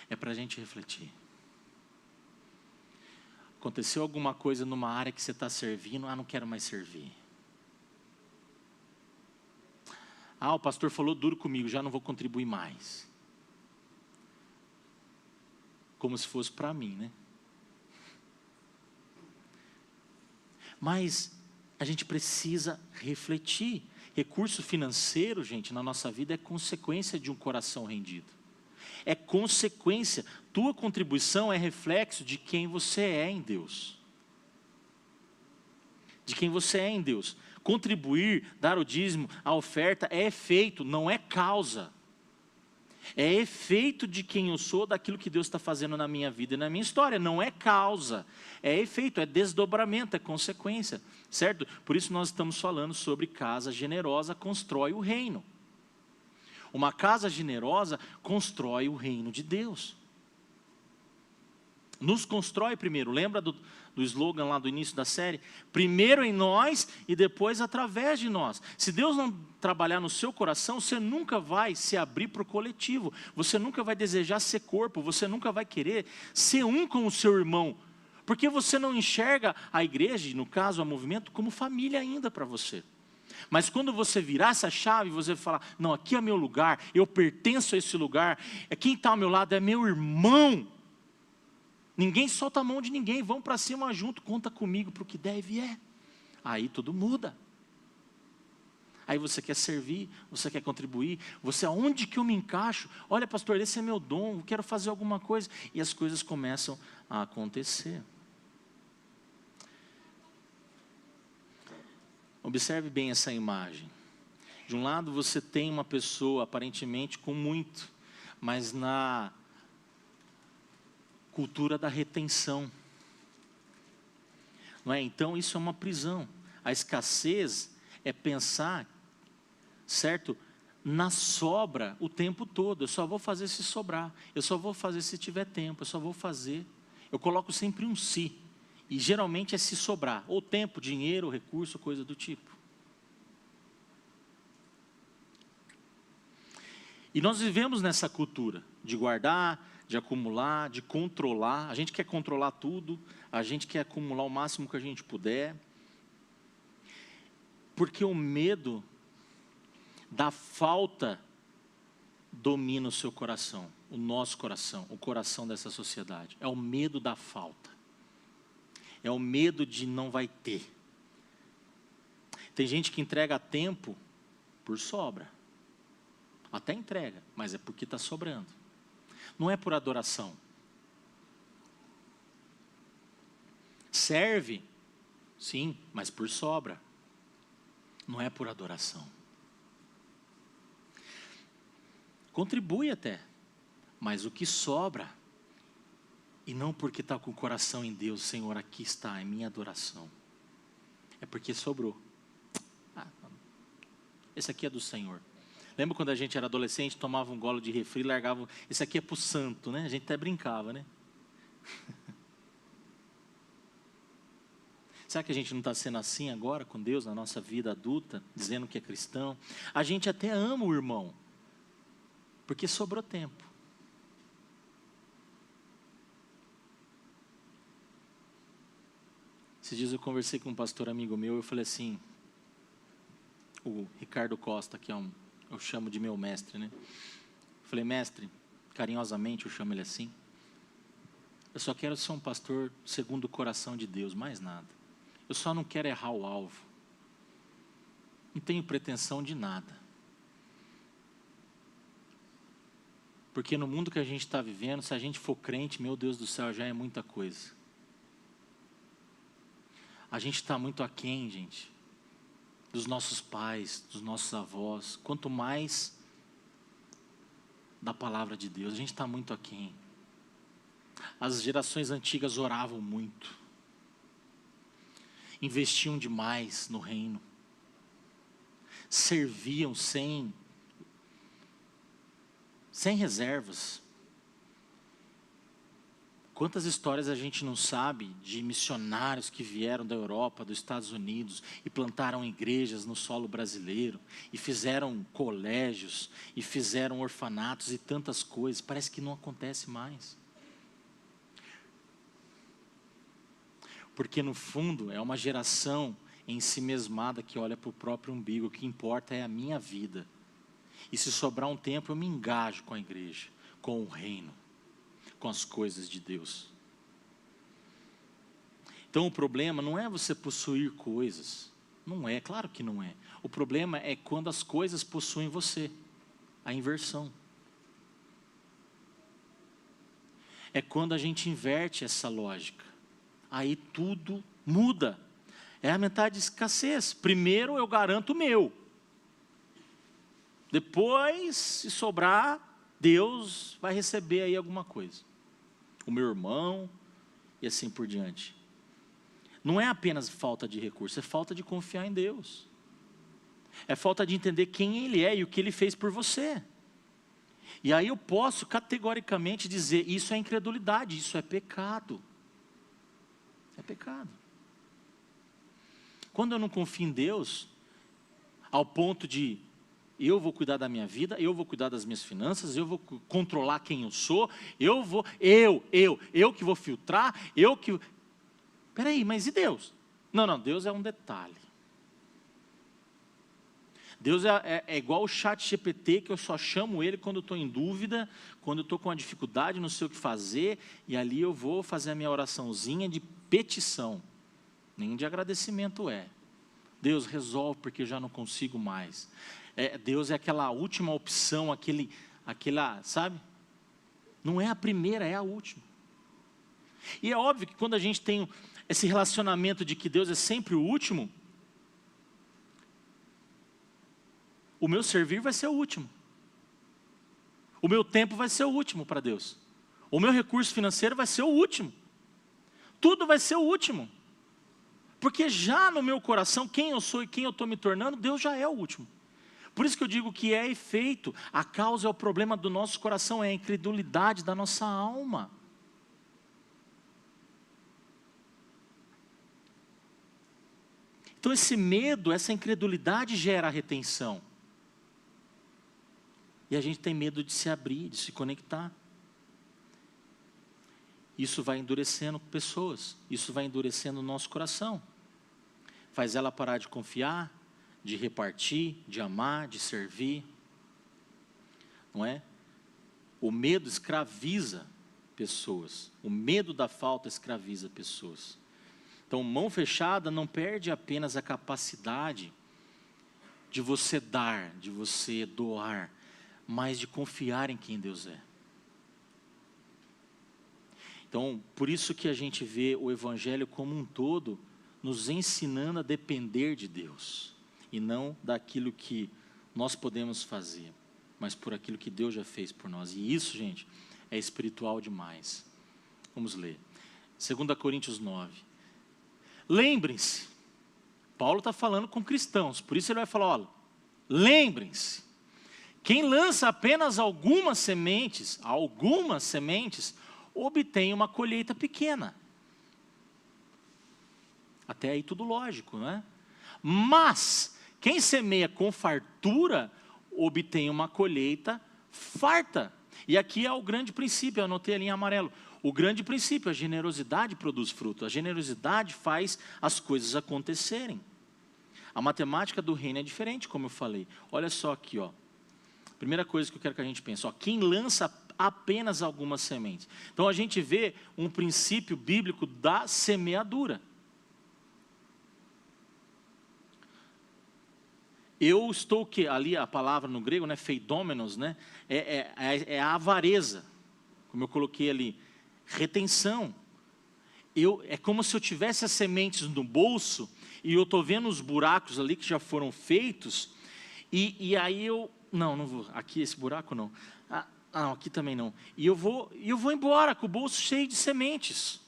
É para a gente refletir. Aconteceu alguma coisa numa área que você está servindo, não quero mais servir. O pastor falou duro comigo, já não vou contribuir mais. Como se fosse para mim, né? Mas a gente precisa refletir. Recurso financeiro, gente, na nossa vida é consequência de um coração rendido. É consequência, tua contribuição é reflexo de quem você é em Deus. De quem você é em Deus. Contribuir, dar o dízimo, a oferta é efeito, não é causa. É efeito de quem eu sou, daquilo que Deus está fazendo na minha vida e na minha história. Não é causa, é efeito, é desdobramento, é consequência. Certo? Por isso nós estamos falando sobre casa generosa constrói o reino. Uma casa generosa constrói o reino de Deus. Nos constrói primeiro. Lembra do slogan lá do início da série? Primeiro em nós e depois através de nós. Se Deus não trabalhar no seu coração, você nunca vai se abrir para o coletivo. Você nunca vai desejar ser corpo. Você nunca vai querer ser um com o seu irmão. Porque você não enxerga a igreja, no caso, o movimento, como família ainda para você. Mas quando você virar essa chave, você falar, não, aqui é meu lugar, eu pertenço a esse lugar, quem está ao meu lado é meu irmão. Ninguém solta a mão de ninguém, vamos para cima junto, conta comigo para o que deve e é. Aí tudo muda. Aí você quer servir, você quer contribuir, você, aonde que eu me encaixo? Olha, pastor, esse é meu dom, eu quero fazer alguma coisa. E as coisas começam a acontecer. Observe bem essa imagem. De um lado você tem uma pessoa aparentemente com muito, mas na cultura da retenção. Não é? Então isso é uma prisão. A escassez é pensar, certo, na sobra o tempo todo. Eu só vou fazer se sobrar, eu só vou fazer se tiver tempo, eu só vou fazer. Eu coloco sempre um se. E geralmente é se sobrar, ou tempo, dinheiro, recurso, coisa do tipo. E nós vivemos nessa cultura de guardar, de acumular, de controlar. A gente quer controlar tudo, a gente quer acumular o máximo que a gente puder. Porque o medo da falta domina o seu coração, o nosso coração, o coração dessa sociedade. É o medo da falta. É o medo de não vai ter. Tem gente que entrega tempo por sobra. Até entrega, mas é porque está sobrando. Não é por adoração. Serve, sim, mas por sobra. Não é por adoração. Contribui até, mas o que sobra, e não porque está com o coração em Deus, Senhor, aqui está, é minha adoração. É porque sobrou. Esse aqui é do Senhor. Lembra quando a gente era adolescente, tomava um gole de refri e largava, esse aqui é para o santo, né? A gente até brincava, né? Será que a gente não está sendo assim agora com Deus, na nossa vida adulta, dizendo que é cristão? A gente até ama o irmão, porque sobrou tempo. Esses dias eu conversei com um pastor amigo meu, eu falei assim, o Ricardo Costa, que eu chamo de meu mestre, né? Eu falei, mestre, carinhosamente eu chamo ele assim, eu só quero ser um pastor segundo o coração de Deus, mais nada. Eu só não quero errar o alvo. Não tenho pretensão de nada. Porque no mundo que a gente está vivendo, se a gente for crente, meu Deus do céu, já é muita coisa. A gente está muito aquém, gente, dos nossos pais, dos nossos avós. Quanto mais da palavra de Deus, a gente está muito aquém. As gerações antigas oravam muito. Investiam demais no reino. Serviam sem reservas. Quantas histórias a gente não sabe de missionários que vieram da Europa, dos Estados Unidos e plantaram igrejas no solo brasileiro e fizeram colégios e fizeram orfanatos e tantas coisas. Parece que não acontece mais. Porque no fundo é uma geração ensimesmada que olha para o próprio umbigo. O que importa é a minha vida. E se sobrar um tempo eu me engajo com a igreja, com o reino, com as coisas de Deus. Então o problema não é você possuir coisas. Não é, claro que não é. O problema é quando as coisas possuem você. A inversão. É quando a gente inverte essa lógica. Aí tudo muda. É a mentalidade de escassez. Primeiro eu garanto o meu. Depois, se sobrar, Deus vai receber aí alguma coisa. O meu irmão, e assim por diante. Não é apenas falta de recurso, é falta de confiar em Deus. É falta de entender quem Ele é e o que Ele fez por você. E aí eu posso categoricamente dizer, isso é incredulidade, isso é pecado. É pecado. Quando eu não confio em Deus, ao ponto de eu vou cuidar da minha vida, eu vou cuidar das minhas finanças, eu vou controlar quem eu sou, eu que vou filtrar, eu que... Peraí, mas e Deus? Não, Deus é um detalhe. Deus é igual o ChatGPT, que eu só chamo ele quando eu estou em dúvida, quando eu estou com uma dificuldade, não sei o que fazer, e ali eu vou fazer a minha oraçãozinha de petição, nem de agradecimento é. Deus resolve porque eu já não consigo mais. Deus é aquela última opção, aquela, sabe? Não é a primeira, é a última. E é óbvio que quando a gente tem esse relacionamento de que Deus é sempre o último, o meu servir vai ser o último. O meu tempo vai ser o último para Deus. O meu recurso financeiro vai ser o último. Tudo vai ser o último. Porque já no meu coração, quem eu sou e quem eu estou me tornando, Deus já é o último. Por isso que eu digo que é efeito. A causa é o problema do nosso coração, é a incredulidade da nossa alma. Então esse medo, essa incredulidade gera a retenção. E a gente tem medo de se abrir, de se conectar. Isso vai endurecendo pessoas, isso vai endurecendo o nosso coração. Faz ela parar de confiar, de repartir, de amar, de servir. Não é? O medo escraviza pessoas. O medo da falta escraviza pessoas. Então, mão fechada não perde apenas a capacidade de você dar, de você doar, mas de confiar em quem Deus é. Então, por isso que a gente vê o Evangelho como um todo, nos ensinando a depender de Deus, e não daquilo que nós podemos fazer, mas por aquilo que Deus já fez por nós. E isso, gente, é espiritual demais. Vamos ler. 2 Coríntios 9. Lembrem-se, Paulo está falando com cristãos, por isso ele vai falar, olha, lembrem-se, quem lança apenas algumas sementes, obtém uma colheita pequena. Até aí tudo lógico, não é? Mas, quem semeia com fartura, obtém uma colheita farta. E aqui é o grande princípio, eu anotei ali em amarelo. O grande princípio, a generosidade produz fruto. A generosidade faz as coisas acontecerem. A matemática do reino é diferente, como eu falei. Olha só aqui, ó. Primeira coisa que eu quero que a gente pense, ó, quem lança apenas algumas sementes. Então a gente vê um princípio bíblico da semeadura. Eu estou, que ali a palavra no grego, né, feidômenos, né, é a avareza, como eu coloquei ali, retenção. É como se eu tivesse as sementes no bolso, e eu estou vendo os buracos ali que já foram feitos, e aí eu, não vou, aqui esse buraco não, não, aqui também não, e eu vou embora com o bolso cheio de sementes.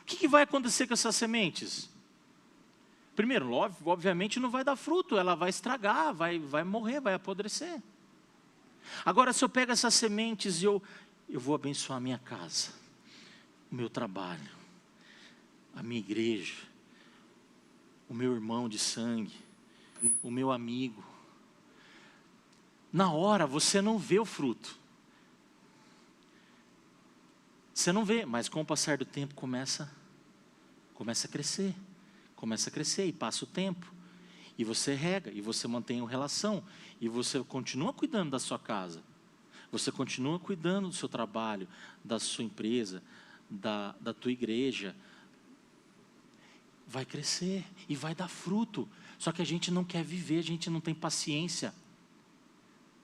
O que vai acontecer com essas sementes? Primeiro, obviamente não vai dar fruto, ela vai estragar, vai morrer, vai apodrecer. Agora, se eu pego essas sementes e eu vou abençoar a minha casa, o meu trabalho, a minha igreja, o meu irmão de sangue, o meu amigo. Na hora você não vê o fruto. Você não vê, mas com o passar do tempo começa a crescer. Começa a crescer e passa o tempo. E você rega, e você mantém uma relação. E você continua cuidando da sua casa. Você continua cuidando do seu trabalho, da sua empresa, da tua igreja. Vai crescer e vai dar fruto. Só que a gente não quer viver, a gente não tem paciência.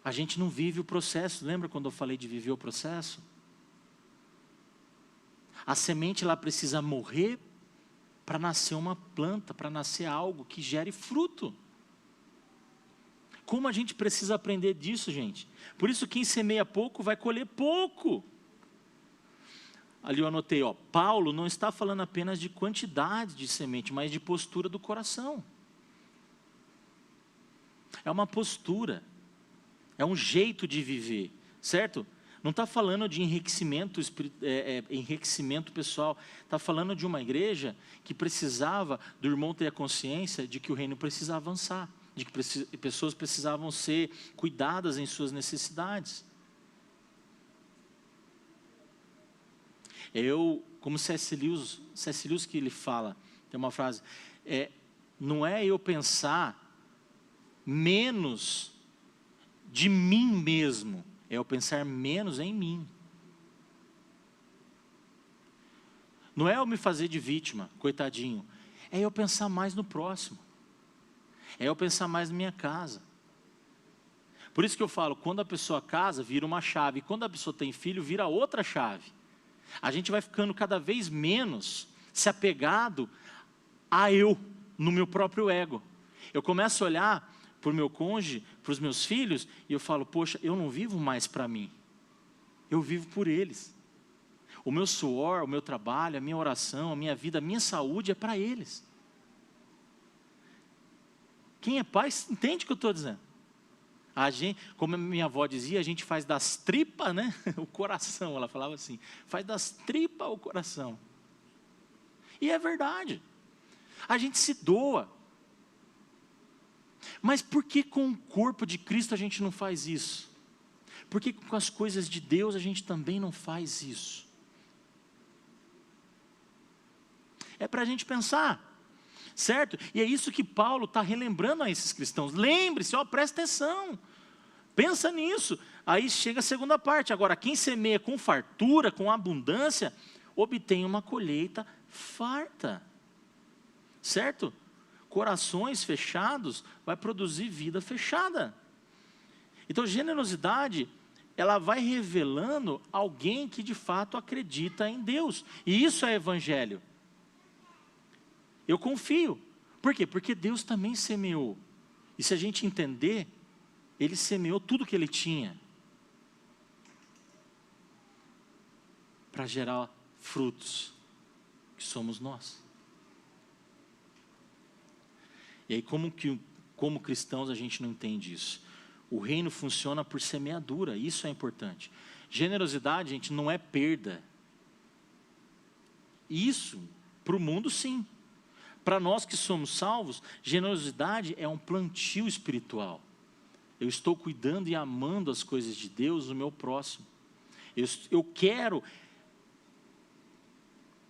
A gente não vive o processo. Lembra quando eu falei de viver o processo? A semente lá precisa morrer para nascer uma planta, para nascer algo que gere fruto. Como a gente precisa aprender disso, gente? Por isso quem semeia pouco vai colher pouco. Ali eu anotei, ó, Paulo não está falando apenas de quantidade de semente, mas de postura do coração. É uma postura, é um jeito de viver, certo? Não está falando de enriquecimento, enriquecimento pessoal. Está falando de uma igreja que precisava do irmão ter a consciência de que o reino precisa avançar, de que pessoas precisavam ser cuidadas em suas necessidades. Como C.S. Lewis que ele fala, tem uma frase, não é eu pensar menos de mim mesmo, é eu pensar menos em mim. Não é eu me fazer de vítima, coitadinho. É eu pensar mais no próximo. É eu pensar mais na minha casa. Por isso que eu falo, quando a pessoa casa, vira uma chave. E quando a pessoa tem filho, vira outra chave. A gente vai ficando cada vez menos se apegado a eu, no meu próprio ego. Eu começo a olhar para o meu cônjuge, para os meus filhos, e eu falo, poxa, eu não vivo mais para mim, eu vivo por eles. O meu suor, o meu trabalho, a minha oração, a minha vida, a minha saúde é para eles. Quem é pai entende o que eu estou dizendo. A gente, como a minha avó dizia, a gente faz das tripas, né, o coração, ela falava assim, faz das tripas o coração. E é verdade, a gente se doa. Mas por que com o corpo de Cristo a gente não faz isso? Por que com as coisas de Deus a gente também não faz isso? É para a gente pensar, certo? E é isso que Paulo está relembrando a esses cristãos. Lembre-se, presta atenção, pensa nisso. Aí chega a segunda parte. Agora, quem semeia com fartura, com abundância, obtém uma colheita farta, certo? Corações fechados vai produzir vida fechada. Então, generosidade, ela vai revelando alguém que de fato acredita em Deus. E isso é evangelho. Eu confio. Por quê? Porque Deus também semeou. E se a gente entender, Ele semeou tudo que Ele tinha para gerar frutos, que somos nós. E aí, como cristãos, a gente não entende isso. O reino funciona por semeadura, isso é importante. Generosidade, gente, não é perda. Isso, para o mundo, sim. Para nós que somos salvos, generosidade é um plantio espiritual. Eu estou cuidando e amando as coisas de Deus no meu próximo. Eu quero,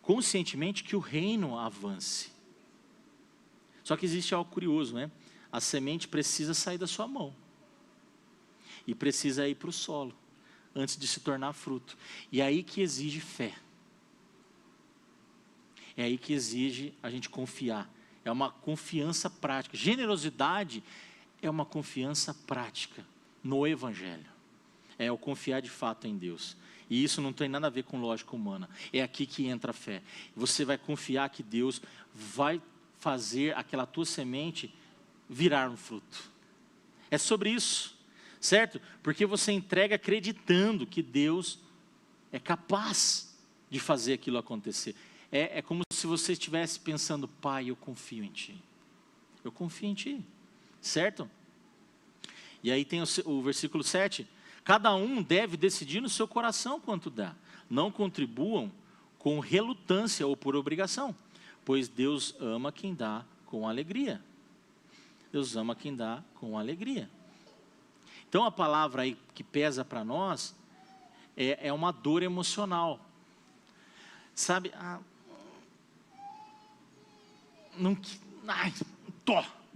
conscientemente, que o reino avance. Só que existe algo curioso, né? A semente precisa sair da sua mão. E precisa ir para o solo, antes de se tornar fruto. E é aí que exige fé. É aí que exige a gente confiar. É uma confiança prática. Generosidade é uma confiança prática no Evangelho. É o confiar de fato em Deus. E isso não tem nada a ver com lógica humana. É aqui que entra a fé. Você vai confiar que Deus vai fazer aquela tua semente virar um fruto. É sobre isso. Certo? Porque você entrega acreditando que Deus é capaz de fazer aquilo acontecer. É como se você estivesse pensando, Pai, eu confio em Ti. Eu confio em Ti. Certo? E aí tem o versículo 7. Cada um deve decidir no seu coração quanto dá. Não contribuam com relutância ou por obrigação, pois Deus ama quem dá com alegria. Deus ama quem dá com alegria. Então a palavra aí que pesa para nós é uma dor emocional. Sabe? Não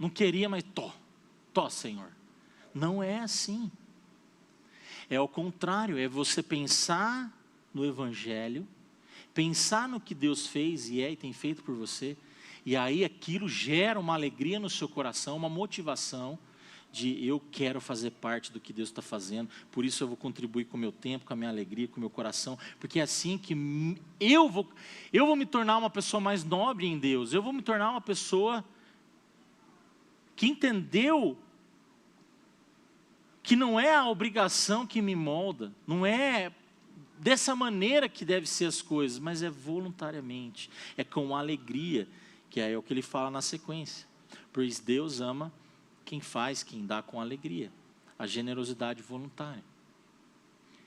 queria, mas Senhor. Não é assim. É ao contrário, é você pensar no Evangelho, pensar no que Deus fez e tem feito por você, e aí aquilo gera uma alegria no seu coração, uma motivação, de eu quero fazer parte do que Deus está fazendo, por isso eu vou contribuir com o meu tempo, com a minha alegria, com o meu coração, porque é assim que eu vou me tornar uma pessoa mais nobre em Deus, eu vou me tornar uma pessoa que entendeu que não é a obrigação que me molda, não é dessa maneira que deve ser as coisas, mas é voluntariamente, é com alegria, que é o que ele fala na sequência, pois Deus ama quem dá com alegria, a generosidade voluntária.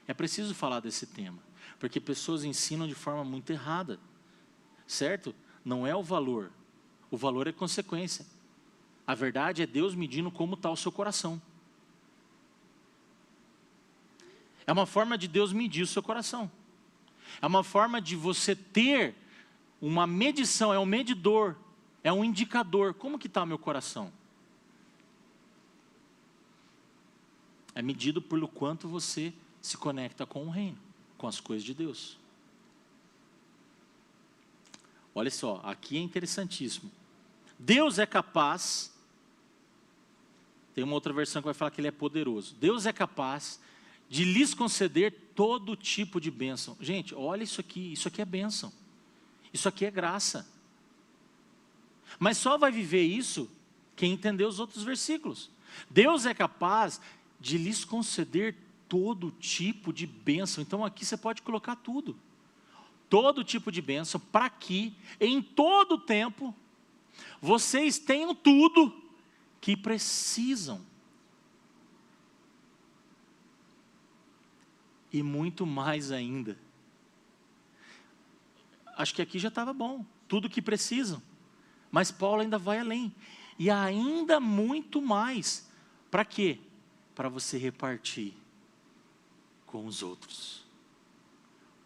É preciso falar desse tema, porque pessoas ensinam de forma muito errada, certo? Não é o valor é consequência. A verdade é Deus medindo como está o seu coração. É uma forma de Deus medir o seu coração. É uma forma de você ter uma medição, é um medidor, é um indicador. Como que está o meu coração? É medido pelo quanto você se conecta com o reino, com as coisas de Deus. Olha só, aqui é interessantíssimo. Deus é capaz, tem uma outra versão que vai falar que Ele é poderoso. Deus é capaz de lhes conceder todo tipo de bênção. Gente, olha isso aqui é bênção. Isso aqui é graça. Mas só vai viver isso quem entender os outros versículos. Deus é capaz de lhes conceder todo tipo de bênção. Então aqui você pode colocar tudo. Todo tipo de bênção, para que em todo tempo vocês tenham tudo que precisam. E muito mais ainda. Acho que aqui já estava bom, tudo que precisam. Mas Paulo ainda vai além. E ainda muito mais. Para quê? Para você repartir com os outros.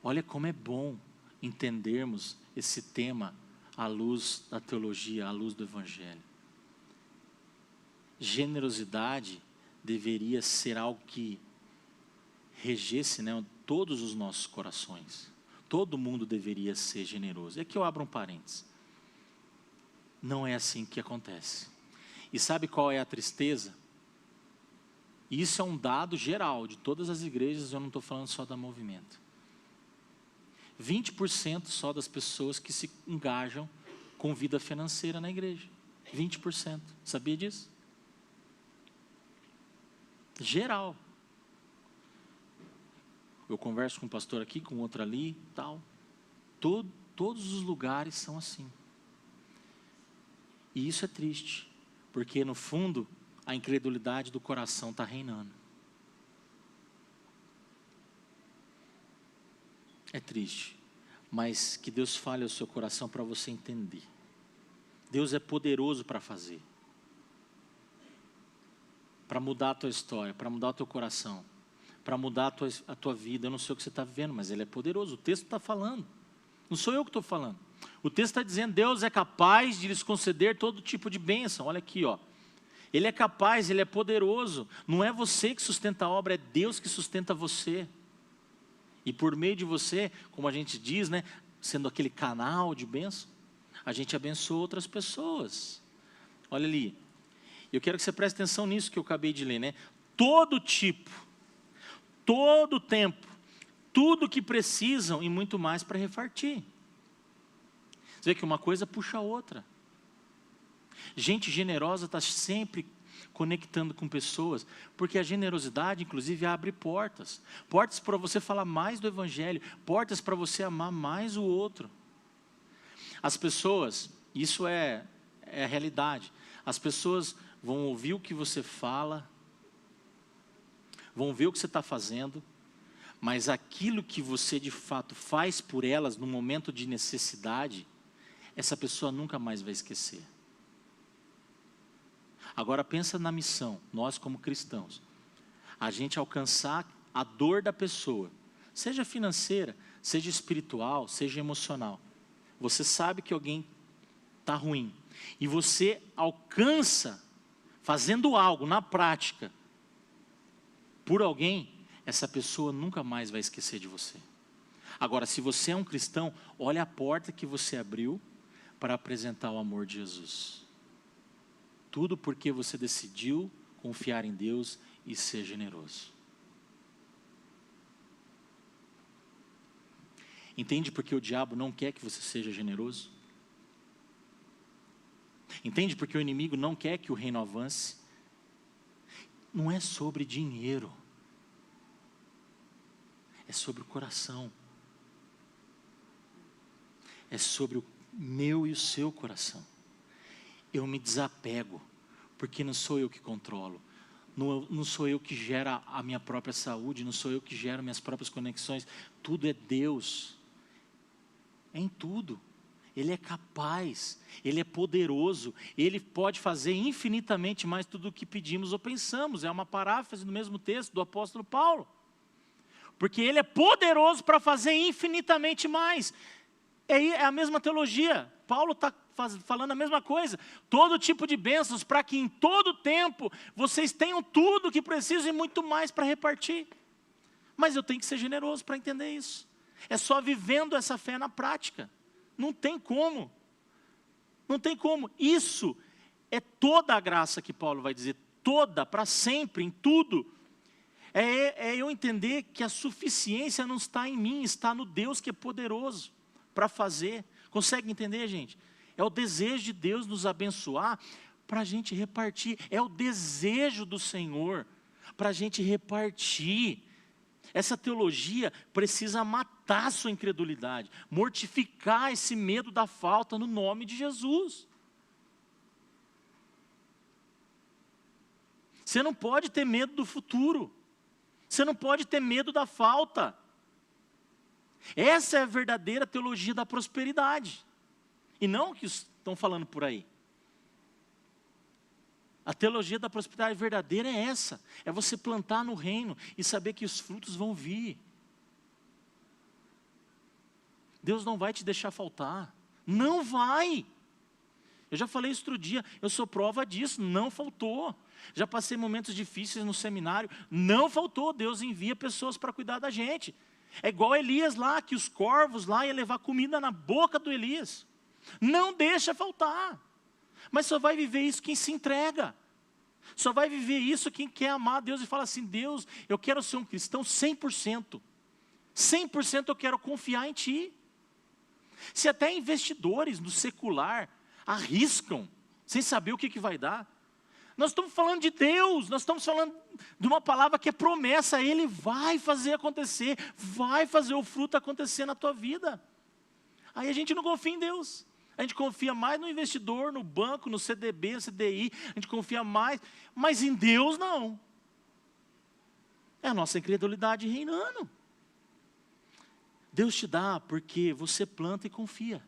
Olha como é bom entendermos esse tema à luz da teologia, à luz do Evangelho. Generosidade deveria ser algo que regesse, né, todos os nossos corações. Todo mundo deveria ser generoso. E aqui eu abro um parênteses. Não é assim que acontece. E sabe qual é a tristeza? E isso é um dado geral, de todas as igrejas, eu não estou falando só da Movimento. 20% só das pessoas que se engajam com vida financeira na igreja. 20%. Sabia disso? Geral. Eu converso com um pastor aqui, com outro ali, tal. Todos os lugares são assim. E isso é triste, porque no fundo, a incredulidade do coração está reinando. É triste, mas que Deus fale ao seu coração para você entender. Deus é poderoso para fazer. Para mudar a tua história, para mudar o teu coração, para mudar a tua vida. Eu não sei o que você está vivendo, mas Ele é poderoso. O texto está falando. Não sou eu que estou falando. O texto está dizendo, Deus é capaz de lhes conceder todo tipo de bênção. Olha aqui, ó. Ele é capaz, Ele é poderoso. Não é você que sustenta a obra, é Deus que sustenta você. E por meio de você, como a gente diz, né, sendo aquele canal de bênção, a gente abençoa outras pessoas. Olha ali. Eu quero que você preste atenção nisso que eu acabei de ler, né? Todo tipo, todo tempo, tudo que precisam e muito mais para repartir. Você vê que uma coisa puxa a outra. Gente generosa está sempre conectando com pessoas, porque a generosidade, inclusive, abre portas. Portas para você falar mais do Evangelho, portas para você amar mais o outro. As pessoas, isso é a realidade, as pessoas vão ouvir o que você fala, vão ver o que você está fazendo, mas aquilo que você de fato faz por elas no momento de necessidade, essa pessoa nunca mais vai esquecer. Agora pensa na missão, nós como cristãos, a gente alcançar a dor da pessoa, seja financeira, seja espiritual, seja emocional. Você sabe que alguém está ruim, e você alcança, fazendo algo na prática, por alguém, essa pessoa nunca mais vai esquecer de você. Agora, se você é um cristão, olha a porta que você abriu para apresentar o amor de Jesus. Tudo porque você decidiu confiar em Deus e ser generoso. Entende porque o diabo não quer que você seja generoso? Entende porque o inimigo não quer que o reino avance? Não é sobre dinheiro. É sobre o coração. É sobre o meu e o seu coração. Eu me desapego, porque não sou eu que controlo. Não sou eu que gera a minha própria saúde, não sou eu que gero minhas próprias conexões. Tudo é Deus. É em tudo. Ele é capaz, Ele é poderoso, Ele pode fazer infinitamente mais tudo o que pedimos ou pensamos. É uma paráfrase do mesmo texto do apóstolo Paulo. Porque Ele é poderoso para fazer infinitamente mais. É a mesma teologia. Paulo está falando a mesma coisa. Todo tipo de bênçãos para que em todo tempo vocês tenham tudo o que precisam e muito mais para repartir. Mas eu tenho que ser generoso para entender isso. É só vivendo essa fé na prática. Não tem como. Não tem como. Isso é toda a graça que Paulo vai dizer. Toda, para sempre, em tudo. É eu entender que a suficiência não está em mim, está no Deus que é poderoso para fazer. Consegue entender, gente? É o desejo de Deus nos abençoar para a gente repartir. É o desejo do Senhor para a gente repartir. Essa teologia precisa matar a sua incredulidade, mortificar esse medo da falta no nome de Jesus. Você não pode ter medo do futuro. Você não pode ter medo da falta. Essa é a verdadeira teologia da prosperidade. E não o que estão falando por aí. A teologia da prosperidade verdadeira é essa. É você plantar no reino e saber que os frutos vão vir. Deus não vai te deixar faltar. Não vai. Eu já falei isso outro dia. Eu sou prova disso. Não faltou. Já passei momentos difíceis no seminário. Não faltou. Deus envia pessoas para cuidar da gente. É igual Elias lá, que os corvos lá iam levar comida na boca do Elias. Não deixa faltar. Mas só vai viver isso quem se entrega. Só vai viver isso quem quer amar a Deus e fala assim: Deus, eu quero ser um cristão 100%. 100% eu quero confiar em Ti. Se até investidores no secular arriscam, sem saber o que vai dar. Nós estamos falando de Deus, nós estamos falando de uma palavra que é promessa. Ele vai fazer acontecer, vai fazer o fruto acontecer na tua vida. Aí a gente não confia em Deus. A gente confia mais no investidor, no banco, no CDB, no CDI. A gente confia mais, mas em Deus não. É a nossa incredulidade reinando. Deus te dá porque você planta e confia.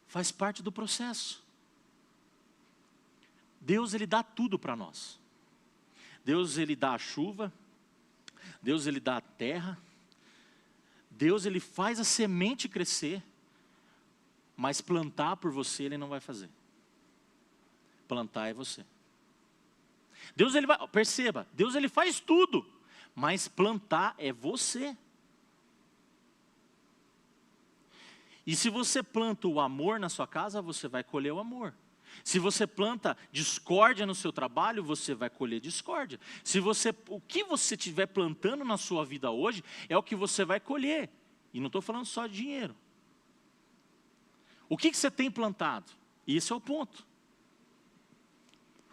Faz parte do processo. Deus, Ele dá tudo para nós. Deus, Ele dá a chuva. Deus, Ele dá a terra. Deus, Ele faz a semente crescer. Mas plantar por você, Ele não vai fazer. Plantar é você. Deus, Ele vai, perceba, Deus, Ele faz tudo. Mas plantar é você. E se você planta o amor na sua casa, você vai colher o amor. Se você planta discórdia no seu trabalho, você vai colher discórdia. O que você estiver plantando na sua vida hoje, é o que você vai colher. E não estou falando só de dinheiro. O que você tem plantado? Esse é o ponto.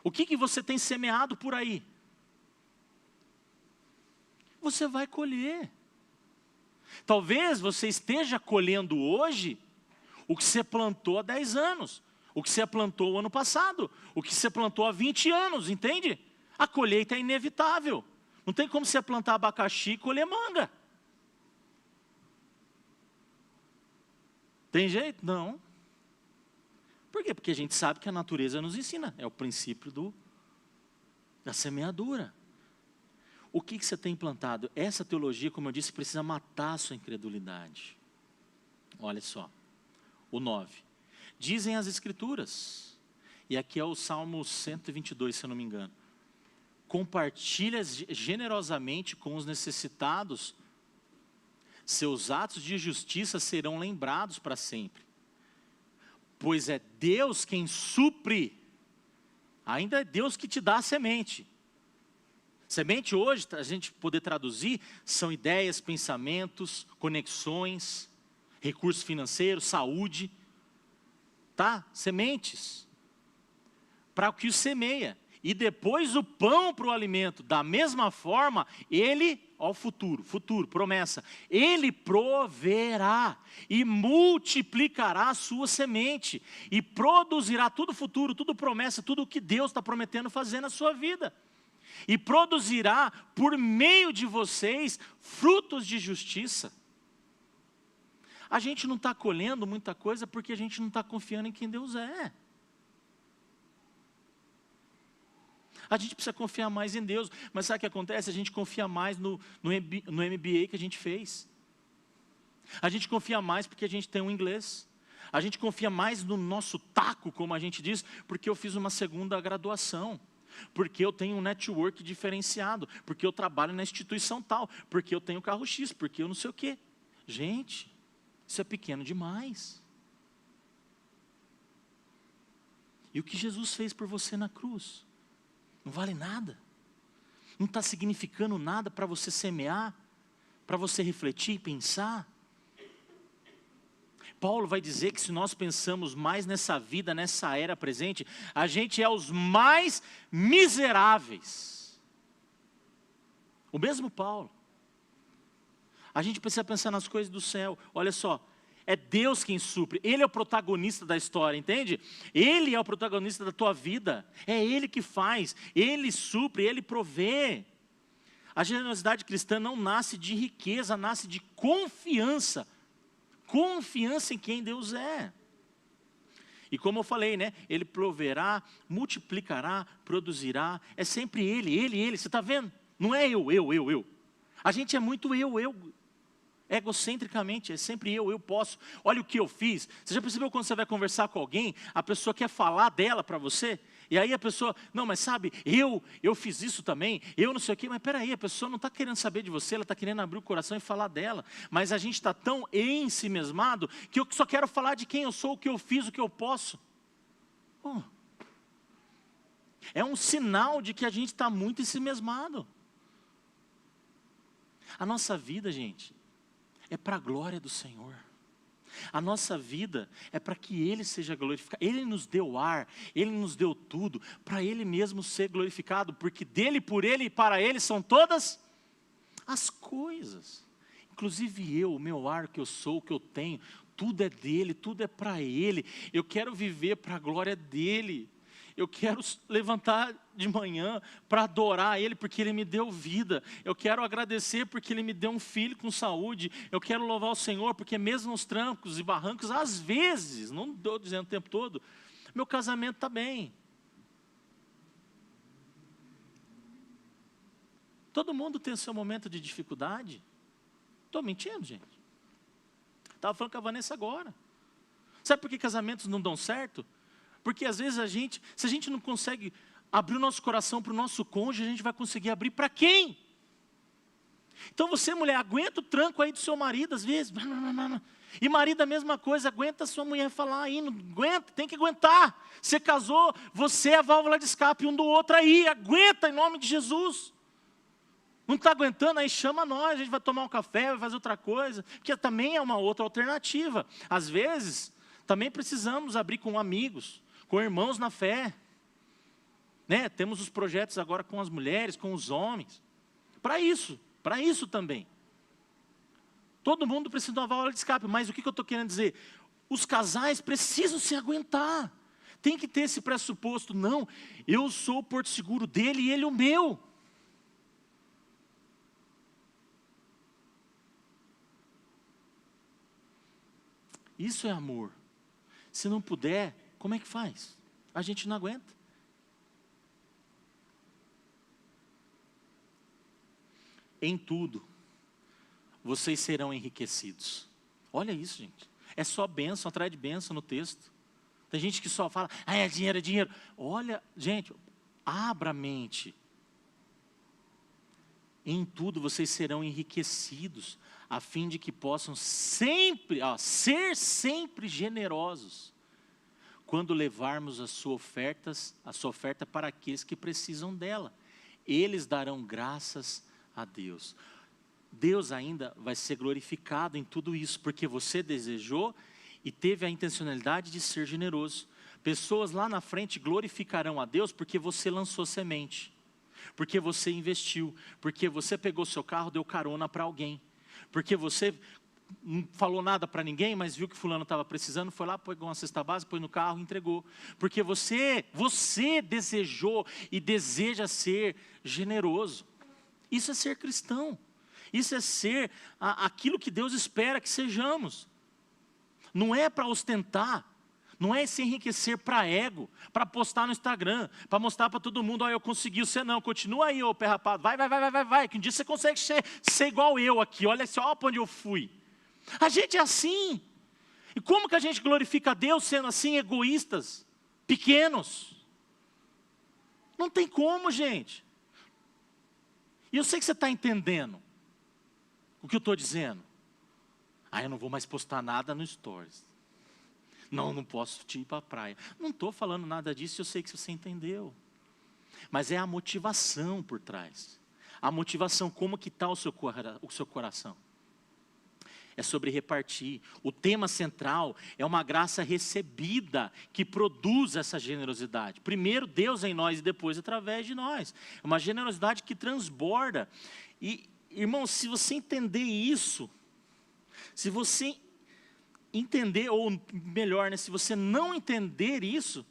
O que você tem semeado por aí? Você vai colher. Talvez você esteja colhendo hoje o que você plantou há 10 anos. O que você plantou o ano passado. O que você plantou há 20 anos, entende? A colheita é inevitável. Não tem como você plantar abacaxi e colher manga. Tem jeito? Não. Por quê? Porque a gente sabe que a natureza nos ensina. É o princípio da semeadura. O que você tem plantado? Essa teologia, como eu disse, precisa matar a sua incredulidade. Olha só, o 9. Dizem as Escrituras, e aqui é o Salmo 122, se eu não me engano. Compartilha generosamente com os necessitados, seus atos de justiça serão lembrados para sempre. Pois é Deus quem supre, ainda é Deus que te dá a semente. Semente hoje, a gente poder traduzir, são ideias, pensamentos, conexões, recursos financeiros, saúde, tá? Sementes, para o que o semeia. E depois o pão para o alimento. Da mesma forma, Ele, ó, futuro, promessa. Ele proverá e multiplicará a sua semente. E produzirá tudo futuro, tudo promessa, tudo o que Deus está prometendo fazer na sua vida. E produzirá por meio de vocês frutos de justiça. A gente não está colhendo muita coisa porque a gente não está confiando em quem Deus é. A gente precisa confiar mais em Deus. Mas sabe o que acontece? A gente confia mais no MBA que a gente fez. A gente confia mais porque a gente tem um inglês. A gente confia mais no nosso taco, como a gente diz, porque eu fiz uma segunda graduação. Porque eu tenho um network diferenciado, porque eu trabalho na instituição tal, porque eu tenho carro X, porque eu não sei o quê. Gente, isso é pequeno demais. E o que Jesus fez por você na cruz? Não vale nada. Não está significando nada para você semear, para você refletir e pensar. Paulo vai dizer que se nós pensamos mais nessa vida, nessa era presente, a gente é os mais miseráveis. O mesmo Paulo. A gente precisa pensar nas coisas do céu. Olha só, é Deus quem supre. Ele é o protagonista da história, entende? Ele é o protagonista da tua vida. É Ele que faz, Ele supre, Ele provê. A generosidade cristã não nasce de riqueza, nasce de confiança. Confiança em quem Deus é. E como eu falei, né? Ele proverá, multiplicará, produzirá. É sempre Ele. Você está vendo? Não é eu. A gente é muito eu. Egocentricamente, é sempre eu posso. Olha o que eu fiz. Você já percebeu quando você vai conversar com alguém, a pessoa quer falar dela para você? E aí a pessoa, não, mas sabe, eu fiz isso também, eu não sei o quê. Mas peraí, a pessoa não está querendo saber de você, ela está querendo abrir o coração e falar dela. Mas a gente está tão ensimesmado que eu só quero falar de quem eu sou, o que eu fiz, o que eu posso. É um sinal de que a gente está muito ensimesmado. A nossa vida, gente, é para a glória do Senhor. A nossa vida é para que Ele seja glorificado. Ele nos deu ar, Ele nos deu tudo, para Ele mesmo ser glorificado, porque dEle, por Ele e para Ele são todas as coisas. Inclusive eu, o meu ar que eu sou, o que eu tenho, tudo é dEle, tudo é para Ele. Eu quero viver para a glória dEle. Eu quero levantar de manhã para adorar Ele, porque Ele me deu vida. Eu quero agradecer porque Ele me deu um filho com saúde. Eu quero louvar o Senhor, porque mesmo nos trancos e barrancos, às vezes, não estou dizendo o tempo todo, meu casamento está bem. Todo mundo tem o seu momento de dificuldade. Estou mentindo, gente? Estava falando com a Vanessa agora. Sabe por que casamentos não dão certo? Porque às vezes se a gente não consegue abrir o nosso coração para o nosso cônjuge, a gente vai conseguir abrir para quem? Então você, mulher, aguenta o tranco aí do seu marido às vezes. E marido a mesma coisa, aguenta a sua mulher falar aí, não aguenta, tem que aguentar. Você casou, você é a válvula de escape um do outro aí, aguenta em nome de Jesus. Não está aguentando, aí chama nós, a gente vai tomar um café, vai fazer outra coisa, porque também é uma outra alternativa. Às vezes, também precisamos abrir com amigos, com irmãos na fé. Né? Temos os projetos agora com as mulheres, com os homens. Para isso também. Todo mundo precisa de uma válvula de escape, mas o que eu estou querendo dizer? Os casais precisam se aguentar. Tem que ter esse pressuposto, não, eu sou o porto seguro dele e ele o meu. Isso é amor. Se não puder, como é que faz? A gente não aguenta. Em tudo, vocês serão enriquecidos. Olha isso, gente. É só bênção atrás de bênção no texto. Tem gente que só fala, é dinheiro, é dinheiro. Olha, gente, abra a mente. Em tudo vocês serão enriquecidos, a fim de que possam sempre, ser sempre generosos, quando levarmos a sua oferta para aqueles que precisam dela. Eles darão graças a Deus. Deus ainda vai ser glorificado em tudo isso, porque você desejou e teve a intencionalidade de ser generoso. Pessoas lá na frente glorificarão a Deus porque você lançou semente, porque você investiu, porque você pegou seu carro, deu carona para alguém, porque você não falou nada para ninguém, mas viu que fulano estava precisando, foi lá, pegou uma cesta básica, pôs no carro e entregou. Porque você desejou e deseja ser generoso. Isso é ser cristão. Isso é ser aquilo que Deus espera que sejamos. Não é para ostentar, não é se enriquecer para ego, para postar no Instagram, para mostrar para todo mundo, eu consegui, você não, continua aí, ô pé rapado, vai, que um dia você consegue ser igual eu aqui, olha só para onde eu fui. A gente é assim. E como que a gente glorifica a Deus sendo assim, egoístas, pequenos? Não tem como, gente. E eu sei que você está entendendo o que eu estou dizendo. Eu não vou mais postar nada no Stories. Não posso ir para a praia. Não estou falando nada disso, eu sei que você entendeu. Mas é a motivação por trás. A motivação, como que está o seu coração? É sobre repartir. O tema central é uma graça recebida que produz essa generosidade. Primeiro Deus em nós e depois através de nós. É uma generosidade que transborda. E, irmão, se você entender isso, se você entender, ou melhor, se você não entender isso,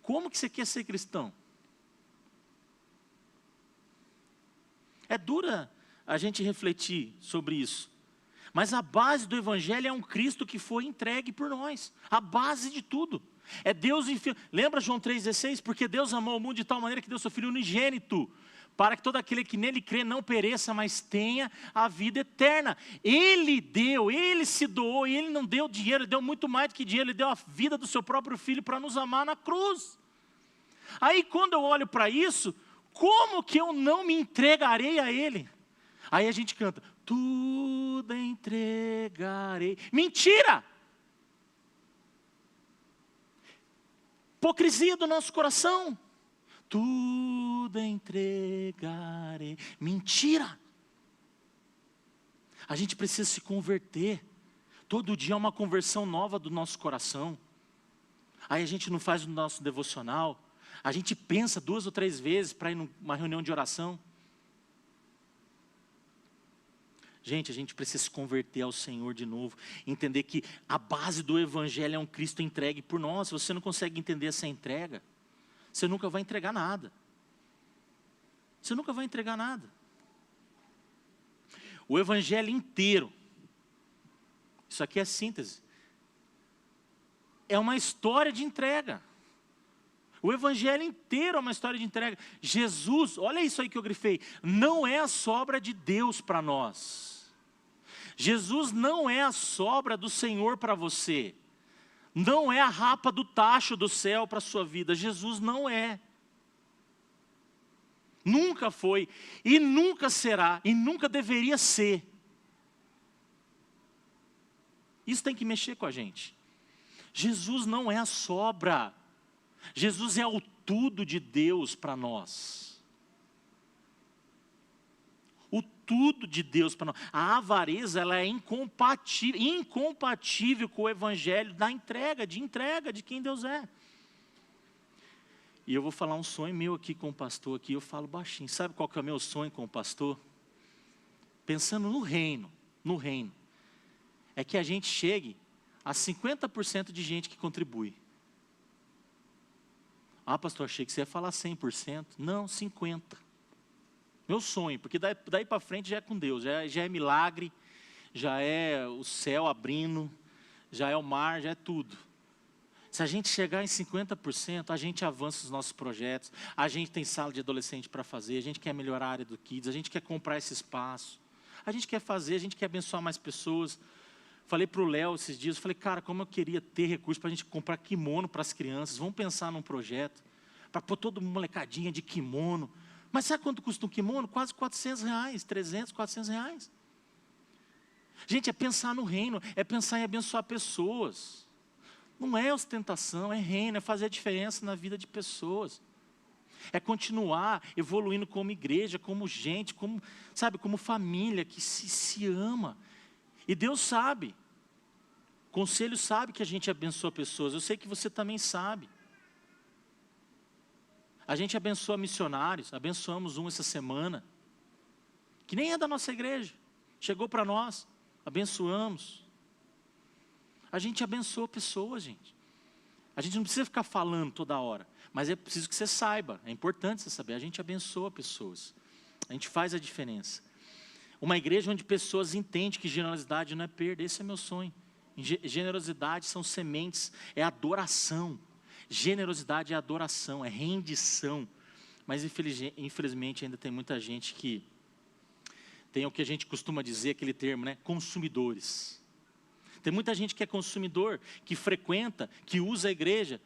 como que você quer ser cristão? É dura a gente refletir sobre isso. Mas a base do Evangelho é um Cristo que foi entregue por nós. A base de tudo. É Deus enfiando. Lembra João 3,16? Porque Deus amou o mundo de tal maneira que deu seu Filho unigênito, para que todo aquele que nele crê não pereça, mas tenha a vida eterna. Ele deu, Ele se doou, e Ele não deu dinheiro, Ele deu muito mais do que dinheiro, Ele deu a vida do seu próprio Filho para nos amar na cruz. Aí quando eu olho para isso, como que eu não me entregarei a Ele? Aí a gente canta, tudo entregarei. Mentira! Hipocrisia do nosso coração. tudo entregarei. Mentira! A gente precisa se converter. Todo dia é uma conversão nova do nosso coração. Aí a gente não faz o nosso devocional. A gente pensa 2 ou 3 vezes para ir numa reunião de oração. Gente, a gente precisa se converter ao Senhor de novo. Entender que a base do Evangelho é um Cristo entregue por nós. Se você não consegue entender essa entrega, você nunca vai entregar nada. Você nunca vai entregar nada. O Evangelho inteiro, isso aqui é síntese, é uma história de entrega. O Evangelho inteiro é uma história de entrega. Jesus, olha isso aí que eu grifei, não é a sobra de Deus para nós. Jesus não é a sobra do Senhor para você. Não é a rapa do tacho do céu para a sua vida. Jesus não é. Nunca foi, e nunca será, e nunca deveria ser. Isso tem que mexer com a gente. Jesus não é a sobra. Jesus é o tudo de Deus para nós. O tudo de Deus para nós. A avareza, ela é incompatível com o Evangelho da entrega de quem Deus é. E eu vou falar um sonho meu aqui com o pastor aqui, eu falo baixinho. Sabe qual que é o meu sonho com o pastor? Pensando no reino. É que a gente chegue a 50% de gente que contribui. Ah, pastor, achei que você ia falar 100%. Não, 50%. Meu sonho, porque daí para frente já é com Deus, já é milagre, já é o céu abrindo, já é o mar, já é tudo. Se a gente chegar em 50%, a gente avança os nossos projetos, a gente tem sala de adolescente para fazer, a gente quer melhorar a área do Kids, a gente quer comprar esse espaço, a gente quer fazer, a gente quer abençoar mais pessoas. Falei para o Léo esses dias, falei, cara, como eu queria ter recurso para a gente comprar kimono para as crianças, vamos pensar num projeto, para pôr toda molecadinha de kimono. Mas sabe quanto custa um kimono? Quase R$400, 300, R$400. Gente, é pensar no reino, é pensar em abençoar pessoas. Não é ostentação, é reino, é fazer a diferença na vida de pessoas. É continuar evoluindo como igreja, como gente, como família que se ama. E Deus sabe, o conselho sabe que a gente abençoa pessoas, eu sei que você também sabe. A gente abençoa missionários, abençoamos um essa semana, que nem é da nossa igreja, chegou para nós, abençoamos. A gente abençoa pessoas, gente. A gente não precisa ficar falando toda hora, mas é preciso que você saiba, é importante você saber, a gente abençoa pessoas, a gente faz a diferença. Uma igreja onde pessoas entendem que generosidade não é perda, esse é meu sonho. Generosidade são sementes, é adoração. Generosidade é adoração, é rendição. Mas infelizmente ainda tem muita gente que tem o que a gente costuma dizer, aquele termo, né? Consumidores. Tem muita gente que é consumidor, que frequenta, que usa a igreja,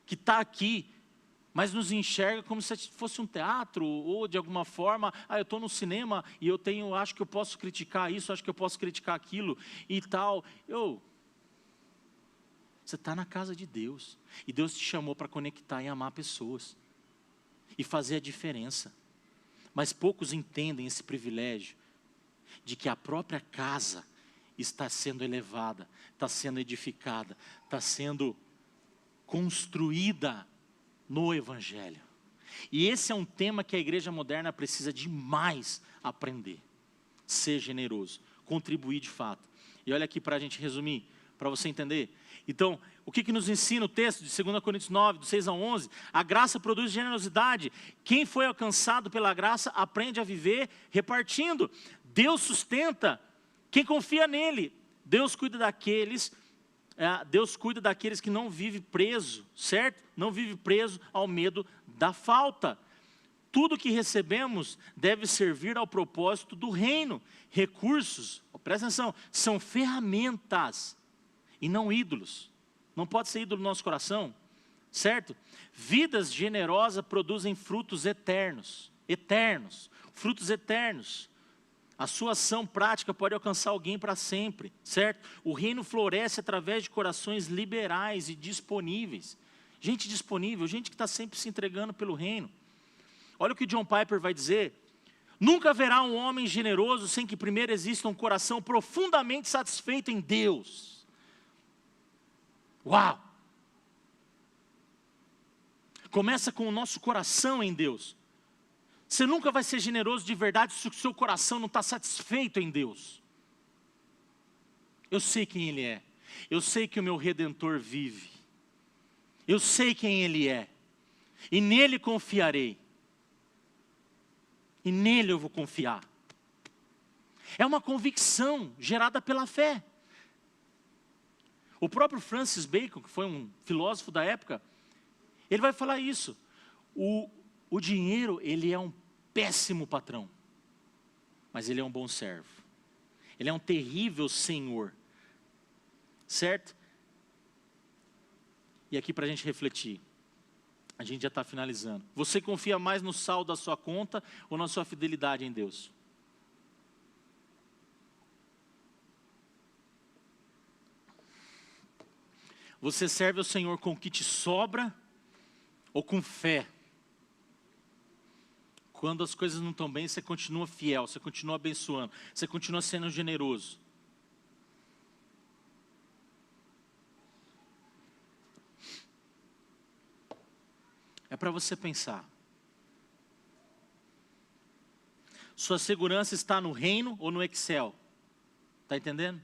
que está aqui, mas nos enxerga como se fosse um teatro, ou de alguma forma, eu estou no cinema e acho que eu posso criticar isso, acho que eu posso criticar aquilo e tal. Você está na casa de Deus, e Deus te chamou para conectar e amar pessoas, e fazer a diferença. Mas poucos entendem esse privilégio, de que a própria casa está sendo elevada, está sendo edificada, está sendo construída no Evangelho. E esse é um tema que a igreja moderna precisa demais aprender. Ser generoso, contribuir de fato. E olha aqui para a gente resumir, para você entender. Então, o que nos ensina o texto de 2 Coríntios 9, do 6 ao 11? A graça produz generosidade. Quem foi alcançado pela graça aprende a viver repartindo. Deus sustenta quem confia nele. Deus cuida daqueles que não vivem preso, certo? Não vive preso ao medo da falta. Tudo que recebemos deve servir ao propósito do reino. Recursos, presta atenção, são ferramentas e não ídolos. Não pode ser ídolo no nosso coração, certo? Vidas generosas produzem frutos eternos, frutos eternos. A sua ação prática pode alcançar alguém para sempre, certo? O reino floresce através de corações liberais e disponíveis. Gente disponível, gente que está sempre se entregando pelo reino. Olha o que John Piper vai dizer. Nunca haverá um homem generoso sem que primeiro exista um coração profundamente satisfeito em Deus. Uau! Começa com o nosso coração em Deus. Você nunca vai ser generoso de verdade se o seu coração não está satisfeito em Deus. Eu sei quem Ele é. Eu sei que o meu Redentor vive. Eu sei quem Ele é. E nele confiarei. E nele eu vou confiar. É uma convicção gerada pela fé. O próprio Francis Bacon, que foi um filósofo da época, ele vai falar isso. O dinheiro, ele é um péssimo patrão. Mas ele é um bom servo. Ele é um terrível senhor. Certo? E aqui para a gente refletir. A gente já está finalizando. Você confia mais no saldo da sua conta ou na sua fidelidade em Deus? Você serve ao Senhor com o que te sobra ou com fé? Quando as coisas não estão bem, você continua fiel, você continua abençoando, você continua sendo generoso. É para você pensar. Sua segurança está no reino ou no Excel? Está entendendo?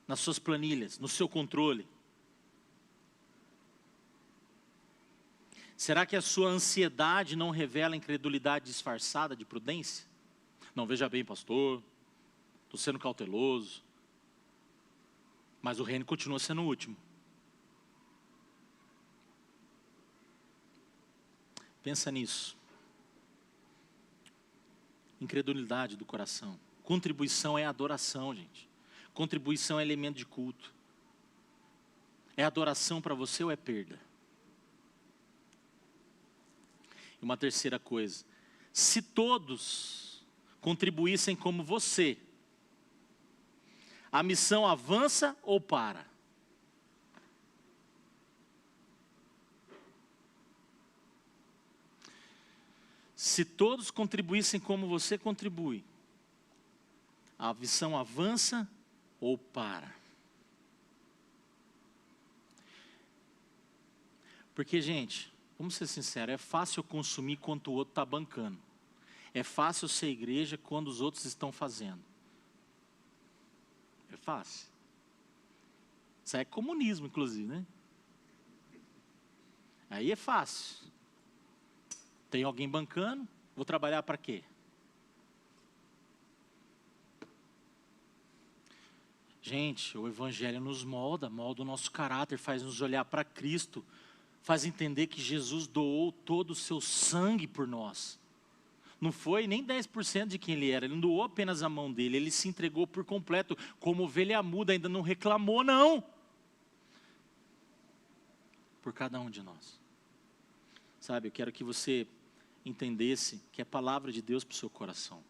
Nas suas planilhas, no seu controle. Será que a sua ansiedade não revela incredulidade disfarçada de prudência? Não, veja bem, pastor, estou sendo cauteloso. Mas o reino continua sendo o último. Pensa nisso. Incredulidade do coração. Contribuição é adoração, gente. Contribuição é elemento de culto. É adoração para você ou é perda? E uma terceira coisa. Se todos contribuíssem como você, a missão avança ou para? Se todos contribuíssem como você contribui, a missão avança ou para? Porque, gente, vamos ser sinceros, é fácil consumir quanto o outro está bancando. É fácil ser igreja quando os outros estão fazendo. É fácil. Isso aí é comunismo, inclusive, né? Aí é fácil. Tem alguém bancando, vou trabalhar para quê? Gente, o Evangelho nos molda o nosso caráter, faz nos olhar para Cristo, faz entender que Jesus doou todo o seu sangue por nós. Não foi nem 10% de quem Ele era, Ele não doou apenas a mão dEle, Ele se entregou por completo, como ovelha muda, ainda não reclamou não. Por cada um de nós. Sabe, eu quero que você entendesse que é palavra de Deus para o seu coração.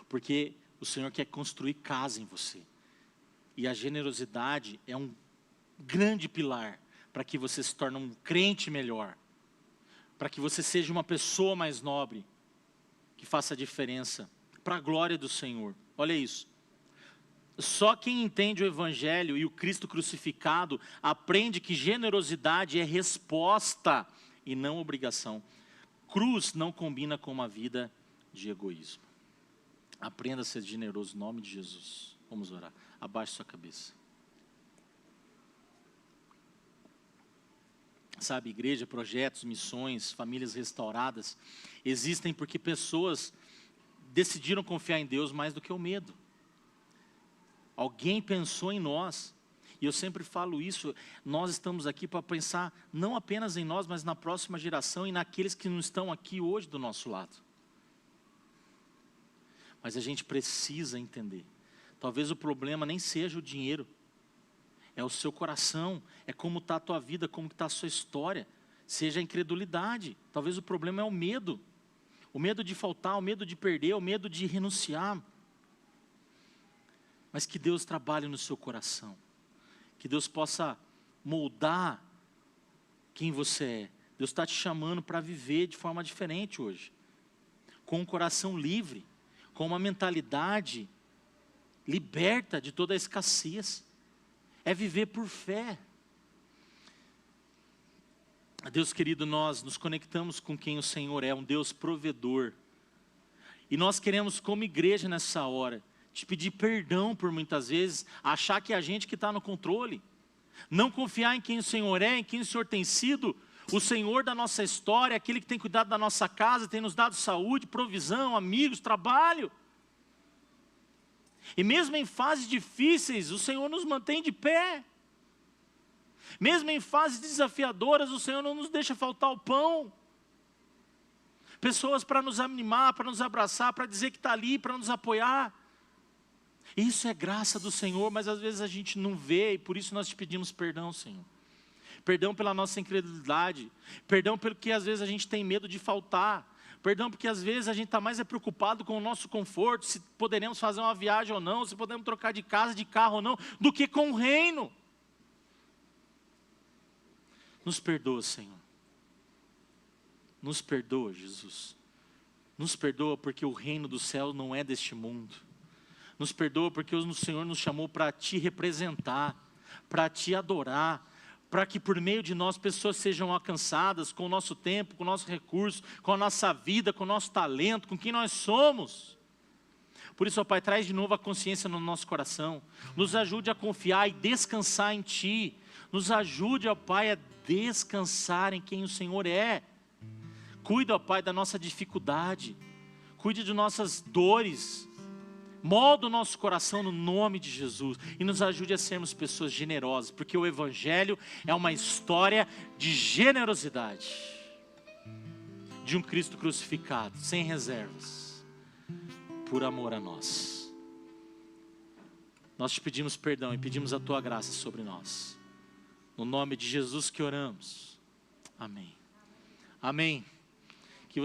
Porque o Senhor quer construir casa em você. E a generosidade é um grande pilar para que você se torne um crente melhor. Para que você seja uma pessoa mais nobre, que faça a diferença, para a glória do Senhor. Olha isso. Só quem entende o Evangelho e o Cristo crucificado, aprende que generosidade é resposta e não obrigação. Cruz não combina com uma vida de egoísmo. Aprenda a ser generoso em nome de Jesus. Vamos orar. Abaixe sua cabeça. Sabe, igreja, projetos, missões, famílias restauradas, existem porque pessoas decidiram confiar em Deus mais do que o medo. Alguém pensou em nós. E eu sempre falo isso, nós estamos aqui para pensar não apenas em nós, mas na próxima geração e naqueles que não estão aqui hoje do nosso lado. Mas a gente precisa entender. Talvez o problema nem seja o dinheiro. É o seu coração, é como está a tua vida, como está a sua história. Seja a incredulidade. Talvez o problema é o medo. O medo de faltar, o medo de perder, o medo de renunciar. Mas que Deus trabalhe no seu coração. Que Deus possa moldar quem você é, Deus está te chamando para viver de forma diferente hoje. Com um coração livre, com uma mentalidade liberta de toda a escassez. É viver por fé. Deus querido, nós nos conectamos com quem o Senhor é, um Deus provedor. E nós queremos, como igreja nessa hora, te pedir perdão por muitas vezes achar que é a gente que está no controle. Não confiar em quem o Senhor é, em quem o Senhor tem sido, o Senhor da nossa história, aquele que tem cuidado da nossa casa, tem nos dado saúde, provisão, amigos, trabalho. E mesmo em fases difíceis, o Senhor nos mantém de pé. Mesmo em fases desafiadoras, o Senhor não nos deixa faltar o pão. Pessoas para nos animar, para nos abraçar, para dizer que está ali, para nos apoiar. Isso é graça do Senhor, mas às vezes a gente não vê, e por isso nós te pedimos perdão, Senhor. Perdão pela nossa incredulidade. Perdão pelo que às vezes a gente tem medo de faltar. Perdão porque às vezes a gente está mais preocupado com o nosso conforto, se poderemos fazer uma viagem ou não, se podemos trocar de casa, de carro ou não, do que com o reino. Nos perdoa, Senhor. Nos perdoa, Jesus. Nos perdoa porque o reino do céu não é deste mundo. Nos perdoa porque o Senhor nos chamou para te representar, para te adorar, para que por meio de nós pessoas sejam alcançadas com o nosso tempo, com o nosso recurso, com a nossa vida, com o nosso talento, com quem nós somos. Por isso, ó Pai, traz de novo a consciência no nosso coração. Nos ajude a confiar e descansar em Ti. Nos ajude, ó Pai, a descansar em quem o Senhor é. Cuida, ó Pai, da nossa dificuldade. Cuide de nossas dores. Molda o nosso coração no nome de Jesus. E nos ajude a sermos pessoas generosas. Porque o Evangelho é uma história de generosidade. De um Cristo crucificado, sem reservas. Por amor a nós. Nós te pedimos perdão e pedimos a Tua graça sobre nós. No nome de Jesus que oramos. Amém. Amém.